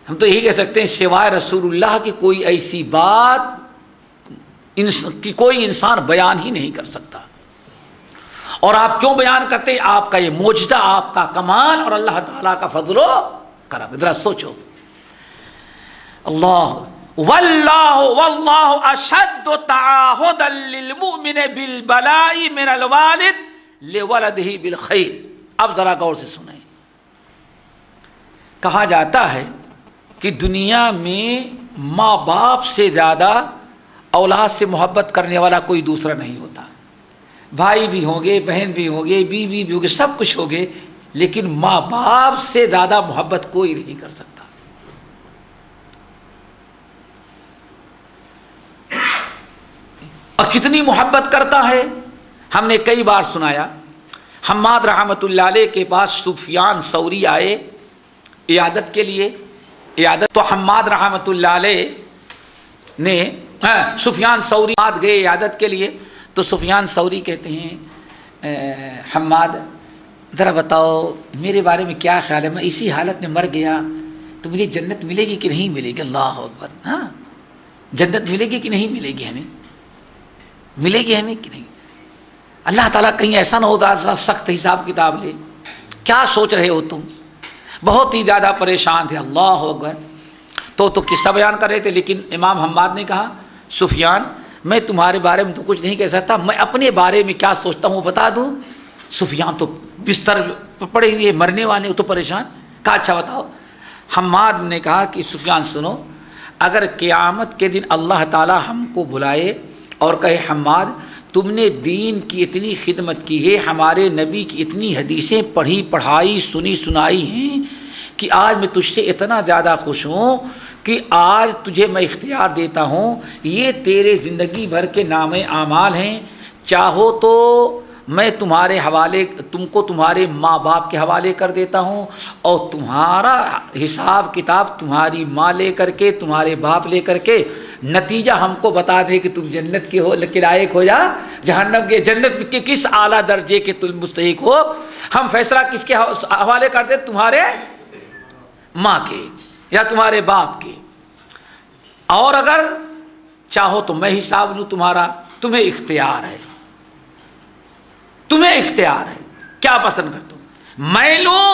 ہم تو یہی کہہ سکتے ہیں سوائے رسول اللہ کی کوئی ایسی بات کہ کوئی انسان بیان ہی نہیں کر سکتا۔ اور آپ کیوں بیان کرتے ہیں؟ آپ کا یہ معجزہ، آپ کا کمال اور اللہ تعالیٰ کا فضل و کرم۔ ذرا سوچو، واللہ اشد تعاہدا للمؤمن بالبلاء من الوالد لولدہ بالخیر۔ اب ذرا غور سے سنیں، کہا جاتا ہے کہ دنیا میں ماں باپ سے زیادہ اولاد سے محبت کرنے والا کوئی دوسرا نہیں ہوتا۔ بھائی بھی ہوں گے، بہن بھی ہوں گے، بیوی بھی ہوگی، سب کچھ ہوگے، لیکن ماں باپ سے زیادہ محبت کوئی نہیں کر سکتا۔ اور کتنی محبت کرتا ہے؟ ہم نے کئی بار سنایا، حماد رحمۃ اللہ علیہ کے پاس سفیان ثوری آئے عیادت کے لیے، تو حماد رحمۃ اللہ علیہ نے سفیان ثوری گئے عیادت کے لیے، تو سفیان ثوری کہتے ہیں حماد ذرا بتاؤ میرے بارے میں کیا خیال ہے، میں اسی حالت میں مر گیا تو مجھے جنت ملے گی کہ نہیں ملے گی؟ اللہ اکبر! ہاں، جنت ملے گی کہ نہیں ملے گی؟ ہمیں ملے گی ہمیں کہ نہیں؟ اللہ تعالیٰ کہیں ایسا نہ ہوتا سخت حساب کتاب لے۔ کیا سوچ رہے ہو تم؟ بہت ہی زیادہ پریشان تھے۔ اللہ اکبر! تو قصہ بیان کر رہے تھے، لیکن امام حماد نے کہا سفیان میں تمہارے بارے میں تو کچھ نہیں کہہ سکتا، میں اپنے بارے میں کیا سوچتا ہوں بتا دوں؟ سفیان تو بستر پڑے ہوئے مرنے والے، تو پریشان۔ کہا اچھا بتاؤ۔ حماد نے کہا کہ سفیان سنو، اگر قیامت کے دن اللہ تعالی ہم کو بلائے اور کہے حماد تم نے دین کی اتنی خدمت کی ہے، ہمارے نبی کی اتنی حدیثیں پڑھی پڑھائی سنی سنائی ہیں کہ آج میں تجھ سے اتنا زیادہ خوش ہوں کہ آج تجھے میں اختیار دیتا ہوں، یہ تیرے زندگی بھر کے نامے اعمال ہیں، چاہو تو میں تمہارے حوالے، تم کو تمہارے ماں باپ کے حوالے کر دیتا ہوں، اور تمہارا حساب کتاب تمہاری ماں لے کر کے، تمہارے باپ لے کر کے، نتیجہ ہم کو بتا دے کہ تم جنت کے ہو لائق ہو یا جہنم کے، جنت کے کس اعلیٰ درجے کے تم مستحق ہو۔ ہم فیصلہ کس کے حوالے کر دیں؟ تمہارے ماں کے یا تمہارے باپ کے، اور اگر چاہو تو میں حساب لوں تمہارا، تمہیں اختیار ہے، تمہیں اختیار ہے، کیا پسند کرتے ہو؟ میں لوں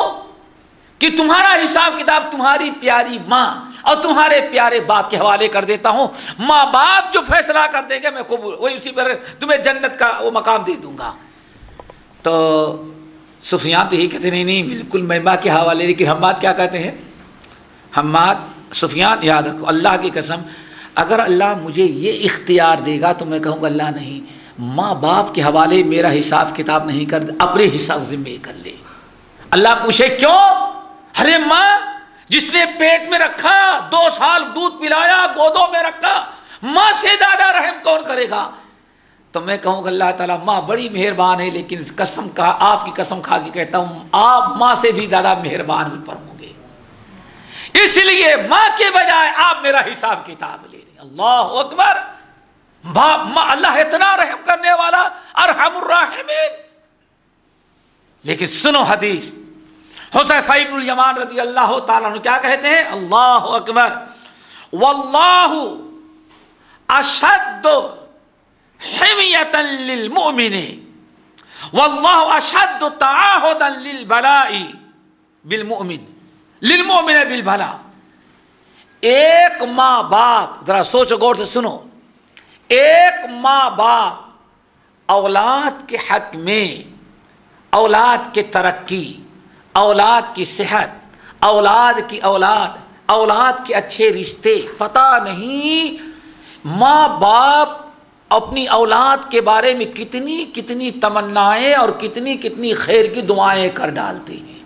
کہ تمہارا حساب کتاب تمہاری پیاری ماں اور تمہارے پیارے باپ کے حوالے کر دیتا ہوں، ماں باپ جو فیصلہ کر دیں گے میں قبول، وہی اسی پر تمہیں جنت کا وہ مقام دے دوں گا۔ تو سفیان تو یہی کہتے نہیں نہیں بالکل میں ماں کے حوالے، لیکن حماد کیا کہتے ہیں؟ حماد سفیان یاد رکھو، اللہ کی قسم اگر اللہ مجھے یہ اختیار دے گا تو میں کہوں گا اللہ نہیں، ماں باپ کے حوالے میرا حساب کتاب نہیں کر، اپنے حساب ذمہ کر لے۔ اللہ پوچھے کیوں؟ ارے ماں جس نے پیٹ میں رکھا، 2 سال دودھ پلایا، گودوں میں رکھا، ماں سے زیادہ رحم کون کرے گا؟ تو میں کہوں گا اللہ تعالیٰ ماں بڑی مہربان ہے، لیکن قسم کا آپ کی قسم کھا کے کہتا ہوں آپ ماں سے بھی زیادہ مہربان مجھ پر ہوں گے، اس لیے ماں کے بجائے آپ میرا حساب کتاب لے لیں۔ اللہ اکبر! ماں اللہ اتنا رحم کرنے والا، ارحم الراحمین۔ لیکن سنو حدیث، حذیفہ بن الیمان رضی اللہ تعالیٰ عنہ کیا کہتے ہیں؟ اللہ اکبر! واللہ اشد حمیۃ للمؤمن واللہ اشد تعاہدا للبلاء بالمؤمن للمؤمن بالبلاء۔ ایک ماں باپ، ذرا سوچو غور سے سنو، ایک ماں باپ اولاد کے حق میں، اولاد کے ترقی، اولاد کی صحت، اولاد کی اولاد، اولاد کے اچھے رشتے، پتہ نہیں ماں باپ اپنی اولاد کے بارے میں کتنی کتنی تمنائیں اور کتنی کتنی خیر کی دعائیں کر ڈالتے ہیں۔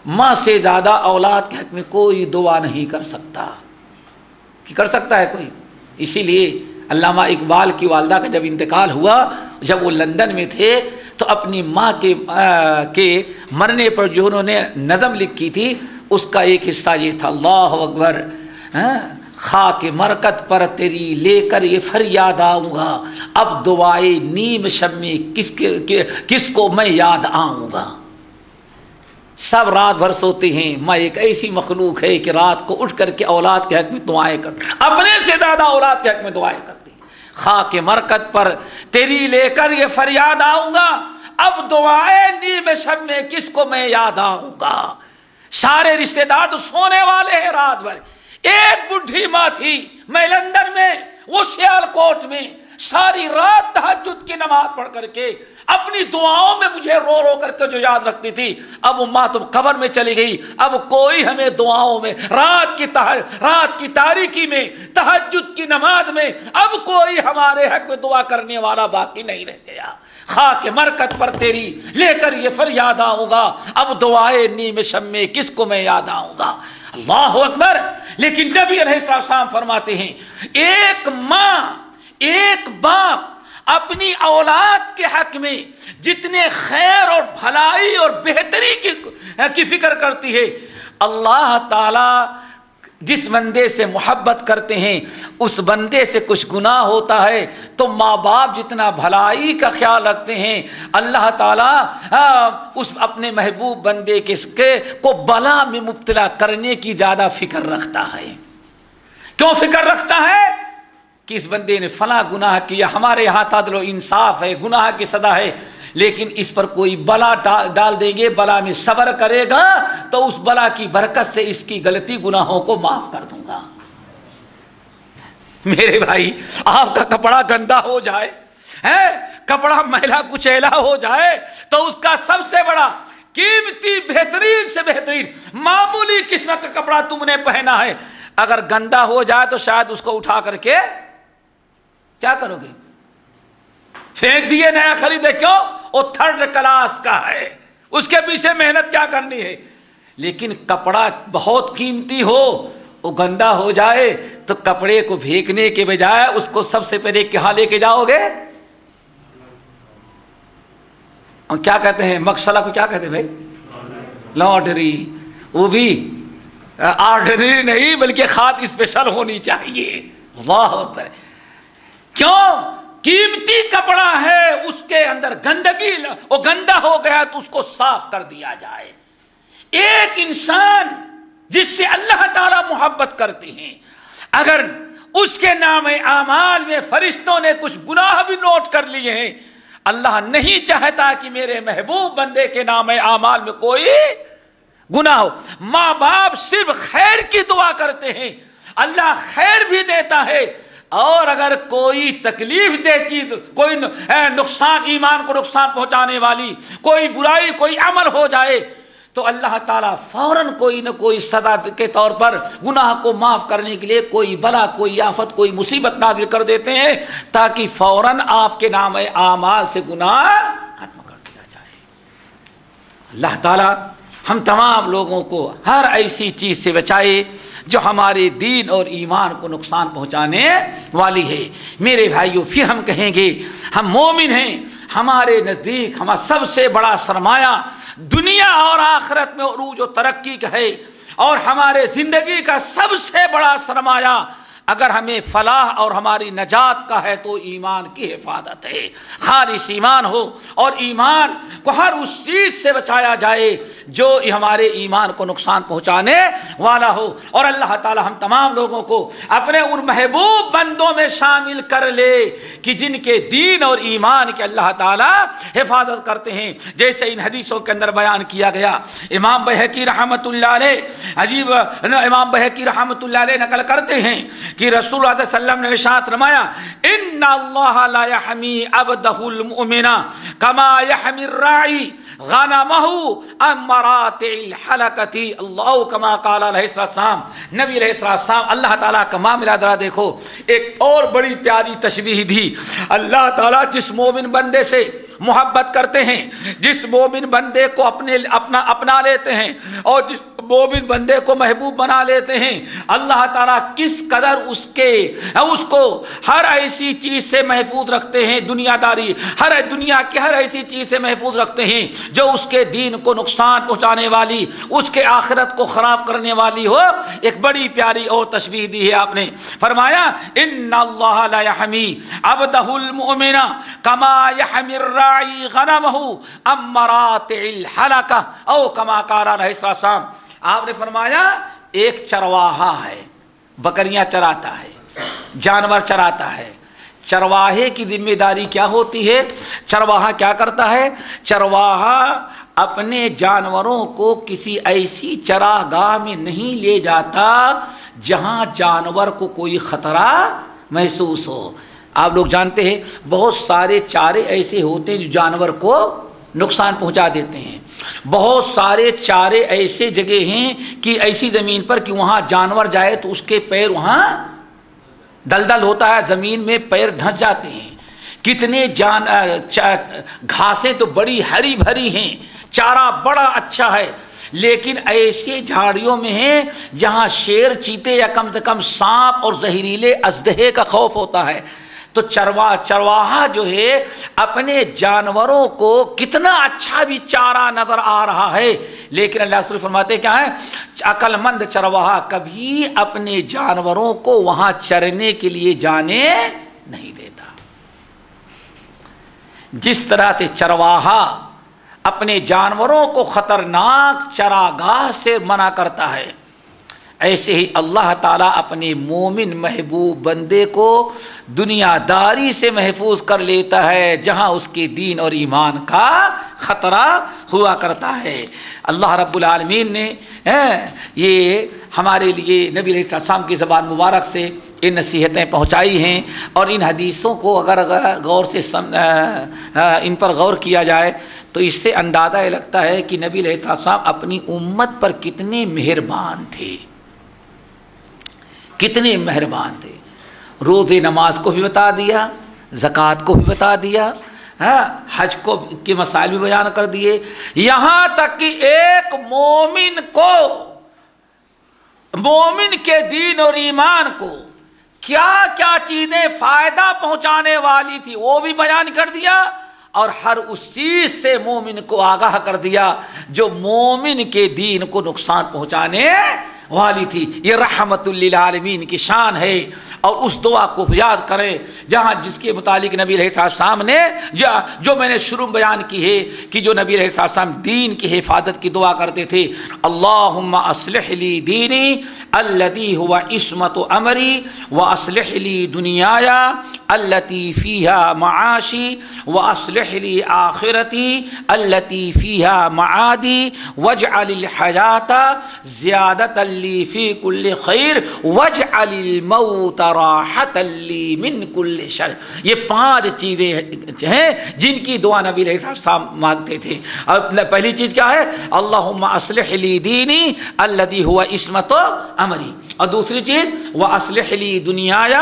ماں سے زیادہ اولاد کے حق میں کوئی دعا نہیں کر سکتا، کہ کر سکتا ہے کوئی؟ اسی لیے علامہ اقبال کی والدہ کا جب انتقال ہوا، جب وہ لندن میں تھے تو اپنی ماں کے مرنے پر جو انہوں نے نظم لکھی تھی اس کا ایک حصہ یہ تھا، اللہ اکبر، خاک مرکت پر تیری لے کر یہ فریاد آؤں گا، اب دعائے نیم شب میں کس کو میں یاد آؤں گا۔ سب رات بھر سوتے ہیں، میں ایک ایسی مخلوق ہے کہ رات کو اٹھ کر کے اولاد کے حق میں دعائیں کرتی، اپنے سے زیادہ اولاد کے حق میں دعائیں کرتی۔ خاک مرکت پر تیری لے کر یہ فریاد آؤں گا، اب دعائیں نیم شب میں کس کو میں یاد آؤں گا۔ سارے رشتے دار تو سونے والے ہیں رات بھر، ایک بڈھی ماں تھی، میں لندن میں، وہ سیال کوٹ میں، ساری رات تہجد کی نماز پڑھ کر کے اپنی دعاؤں میں مجھے رو رو کر کے جو یاد رکھتی تھی، اب وہ ماں تو قبر میں چلی گئی، اب کوئی ہمیں دعاؤں میں، رات کی تاریکی میں، تہجد کی نماز میں اب کوئی ہمارے حق میں دعا کرنے والا باقی نہیں رہ گیا۔ خاک مرکت پر تیری لے کر یہ فریاد آؤں گا، اب دعائے نیم شب میں کس کو میں یاد آؤں گا۔ اللہ اکبر۔ لیکن نبی علیہ السلام فرماتے ہیں ایک ماں، ایک باپ اپنی اولاد کے حق میں جتنے خیر اور بھلائی اور بہتری کی فکر کرتی ہے، اللہ تعالی جس بندے سے محبت کرتے ہیں اس بندے سے کچھ گناہ ہوتا ہے تو ماں باپ جتنا بھلائی کا خیال رکھتے ہیں، اللہ تعالیٰ اس اپنے محبوب بندے کو بلا میں مبتلا کرنے کی زیادہ فکر رکھتا ہے۔ کیوں فکر رکھتا ہے؟ کہ اس بندے نے فلاں گناہ کیا، ہمارے یہاں عدل و انصاف ہے، گناہ کی سزا ہے، لیکن اس پر کوئی بلا ڈال دیں گے، بلا میں صبر کرے گا تو اس بلا کی برکت سے اس کی غلطی گناہوں کو معاف کر دوں گا۔ میرے بھائی، آپ کا کپڑا گندا ہو جائے، کپڑا میلا کچیلا ہو جائے تو اس کا سب سے بڑا قیمتی بہترین سے بہترین معمولی قسم کا کپڑا تم نے پہنا ہے، اگر گندا ہو جائے تو شاید اس کو اٹھا کر کے کیا کرو گے؟ پھینک دیے، نیا خریدے۔ کیوں؟ وہ تھرڈ کلاس کا ہے، اس کے پیچھے محنت کیا کرنی ہے۔ لیکن کپڑا بہت قیمتی ہو، وہ گندا ہو جائے تو کپڑے کو پھینکنے کے بجائے اس کو سب سے پہلے کہاں لے کے جاؤ گے؟ اور کیا کہتے ہیں مغسلہ کو، کیا کہتے ہیں بھائی؟ لانڈری۔ وہ بھی آرڈنری نہیں بلکہ خاص اسپیشل ہونی چاہیے۔ واہ اکبر۔ کیوں؟ قیمتی کپڑا ہے، اس کے اندر گندگی، وہ گندا ہو گیا تو اس کو صاف کر دیا جائے۔ ایک انسان جس سے اللہ تعالی محبت کرتے ہیں، اگر اس کے نام اعمال میں فرشتوں نے کچھ گناہ بھی نوٹ کر لیے ہیں، اللہ نہیں چاہتا کہ میرے محبوب بندے کے نام اعمال میں کوئی گناہ ہو۔ ماں باپ صرف خیر کی دعا کرتے ہیں، اللہ خیر بھی دیتا ہے، اور اگر کوئی تکلیف دہ چیز، کوئی نقصان، ایمان کو نقصان پہنچانے والی کوئی برائی، کوئی عمل ہو جائے تو اللہ تعالیٰ فوراً کوئی نہ کوئی سزا کے طور پر گناہ کو معاف کرنے کے لیے کوئی بلا، کوئی آفت، کوئی مصیبت نازل کر دیتے ہیں تاکہ فوراً آپ کے نام اعمال سے گناہ ختم کر دیا جائے۔ اللہ تعالیٰ ہم تمام لوگوں کو ہر ایسی چیز سے بچائے جو ہمارے دین اور ایمان کو نقصان پہنچانے والی ہے۔ میرے بھائیوں، پھر ہم کہیں گے ہم مومن ہیں، ہمارے نزدیک ہمارا سب سے بڑا سرمایہ دنیا اور آخرت میں عروج و ترقی کا ہے، اور ہمارے زندگی کا سب سے بڑا سرمایہ اگر ہمیں فلاح اور ہماری نجات کا ہے تو ایمان کی حفاظت ہے۔ خالص ایمان ہو اور ایمان کو ہر اس چیز سے بچایا جائے جو ہمارے ایمان کو نقصان پہنچانے والا ہو، اور اللہ تعالی ہم تمام لوگوں کو اپنے ان محبوب بندوں میں شامل کر لے کہ جن کے دین اور ایمان کے اللہ تعالی حفاظت کرتے ہیں، جیسے ان حدیثوں کے اندر بیان کیا گیا۔ امام بہقی رحمۃ اللہ علیہ، عجیب امام بہقی رحمۃ اللہ علیہ نقل کرتے ہیں کہ رسول اللہ صلی اللہ علیہ وسلم نے ارشاد فرمایا ان اللہ لا یحمی عبدہ المؤمن کما یحمی الراعی غنمہ عن مراتع الحلقۃ، اللہ کما قال علیہ السلام، نبی علیہ السلام اللہ تعالیٰ کا معاملہ ذرا دیکھو، ایک اور بڑی پیاری تشبیہ دی۔ اللہ تعالیٰ جس مومن بندے سے محبت کرتے ہیں، جس مومن بندے کو اپنا لیتے ہیں اور جس مومن بندے کو محبوب بنا لیتے ہیں، اللہ تعالیٰ کس قدر اس کو ہر ایسی چیز سے محفوظ رکھتے ہیں، دنیا داری دنیا کی ہر ایسی چیز سے محفوظ رکھتے ہیں جو اس کے دین کو نقصان پہنچانے والی، اس کے آخرت کو خراب کرنے والی ہو۔ ایک بڑی پیاری اور تشبیہ دی ہے آپ نے، فرمایا ان اللہ لا یحمی عبدہ المؤمن کما یحمی الراعی غنمہ عن مراتع الحلقۃ او کما قال علیہ السلام۔ آپ نے فرمایا ایک چرواہا ہے، بکریاں چراتا ہے، جانور چراتا ہے، چرواہے کی ذمہ داری کیا ہوتی ہے؟ چرواہا کیا کرتا ہے؟ چرواہا اپنے جانوروں کو کسی ایسی چراگاہ میں نہیں لے جاتا جہاں جانور کو کوئی خطرہ محسوس ہو۔ آپ لوگ جانتے ہیں بہت سارے چارے ایسے ہوتے ہیں جو جانور کو نقصان پہنچا دیتے ہیں، بہت سارے چارے ایسے جگہ ہیں کہ ایسی زمین پر کہ وہاں جانور جائے تو اس کے پیر وہاں دلدل ہوتا ہے، زمین میں پیر دھنس جاتے ہیں۔ کتنے گھاسیں تو بڑی ہری بھری ہیں، چارہ بڑا اچھا ہے، لیکن ایسے جھاڑیوں میں ہیں جہاں شیر، چیتے یا کم سے کم سانپ اور زہریلے اژدہے کا خوف ہوتا ہے۔ تو چرواہا جو ہے اپنے جانوروں کو کتنا اچھا بھی چارہ نظر آ رہا ہے، لیکن اللہ رسول فرماتے کیا ہے؟ عقل مند چرواہا کبھی اپنے جانوروں کو وہاں چرنے کے لیے جانے نہیں دیتا۔ جس طرح سے چرواہا اپنے جانوروں کو خطرناک چراگاہ سے منع کرتا ہے، ایسے ہی اللہ تعالیٰ اپنے مومن محبوب بندے کو دنیا داری سے محفوظ کر لیتا ہے جہاں اس کے دین اور ایمان کا خطرہ ہوا کرتا ہے۔ اللہ رب العالمین نے یہ ہمارے لیے نبی علیہ السلام کی زبان مبارک سے ان نصیحتیں پہنچائی ہیں، اور ان حدیثوں کو اگر غور سے ان پر غور کیا جائے تو اس سے اندازہ یہ لگتا ہے کہ نبی علیہ السلام اپنی امت پر کتنے مہربان تھے، کتنے مہربان تھے۔ روزے نماز کو بھی بتا دیا، زکوٰۃ کو بھی بتا دیا، حج کو کے مسائل بھی بیان کر دیے، یہاں تک کہ ایک مومن کو، مومن کے دین اور ایمان کو کیا کیا چیزیں فائدہ پہنچانے والی تھی وہ بھی بیان کر دیا، اور ہر اس چیز سے مومن کو آگاہ کر دیا جو مومن کے دین کو نقصان پہنچانے والی تھی۔ یہ رحمت للعالمین کی شان ہے، اور اس دعا کو یاد کریں جہاں جس کے متعلق نبی علیہ السلام نے جو میں نے شروع بیان کی ہے کہ جو نبی علیہ السلام دین کی حفاظت کی دعا کرتے تھے، اللہم اصلح لی دینی الذی ہوا عصمت امری واصلح لی دنیای التی فیہا معاشی واصلح لی آخرتی التی فیہا معادی واجعل الحیات زیادۃ لی فی کل خیر واجعل الموت راحۃ لی من کل شر۔ یہ 5 چیزیں ہیں جن کی دعا نبی علیہ السلام مانگتے تھے۔ پہلی چیز کیا ہے؟ اللہم اصلح لی دینی الذی ہوا عصمت امری، اور دوسری چیز واصلح لی دنیای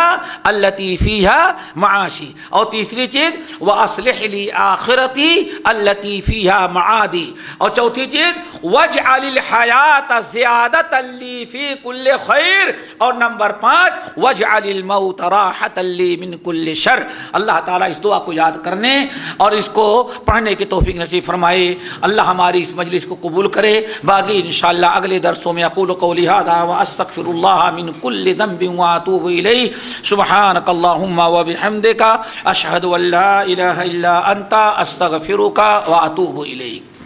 التی فیہا معاشی، اور تیسری چیز واصلح لی آخرتی التی فیہا معادی، اور چوتھی چیز واجعل الحیات زیادۃ لی فی کل خیر، اور نمبر 5 واجعل الموت راحۃ لی من کل شر۔ اللہ تعالیٰ اس دعا کو یاد کرنے اور اس کو پڑھنے کی توفیق نصیب فرمائے۔ اللہ ہماری اس مجلس کو قبول کرے۔ باقی انشاءاللہ اگلے درسوں میں اقول قولی ھذا واستغفر اللہ من کل ذنب واتوب الیہ۔ سبحانک اللہم وبحمدک اشہد ان لا الہ الا انت استغفرک واتوب الیک۔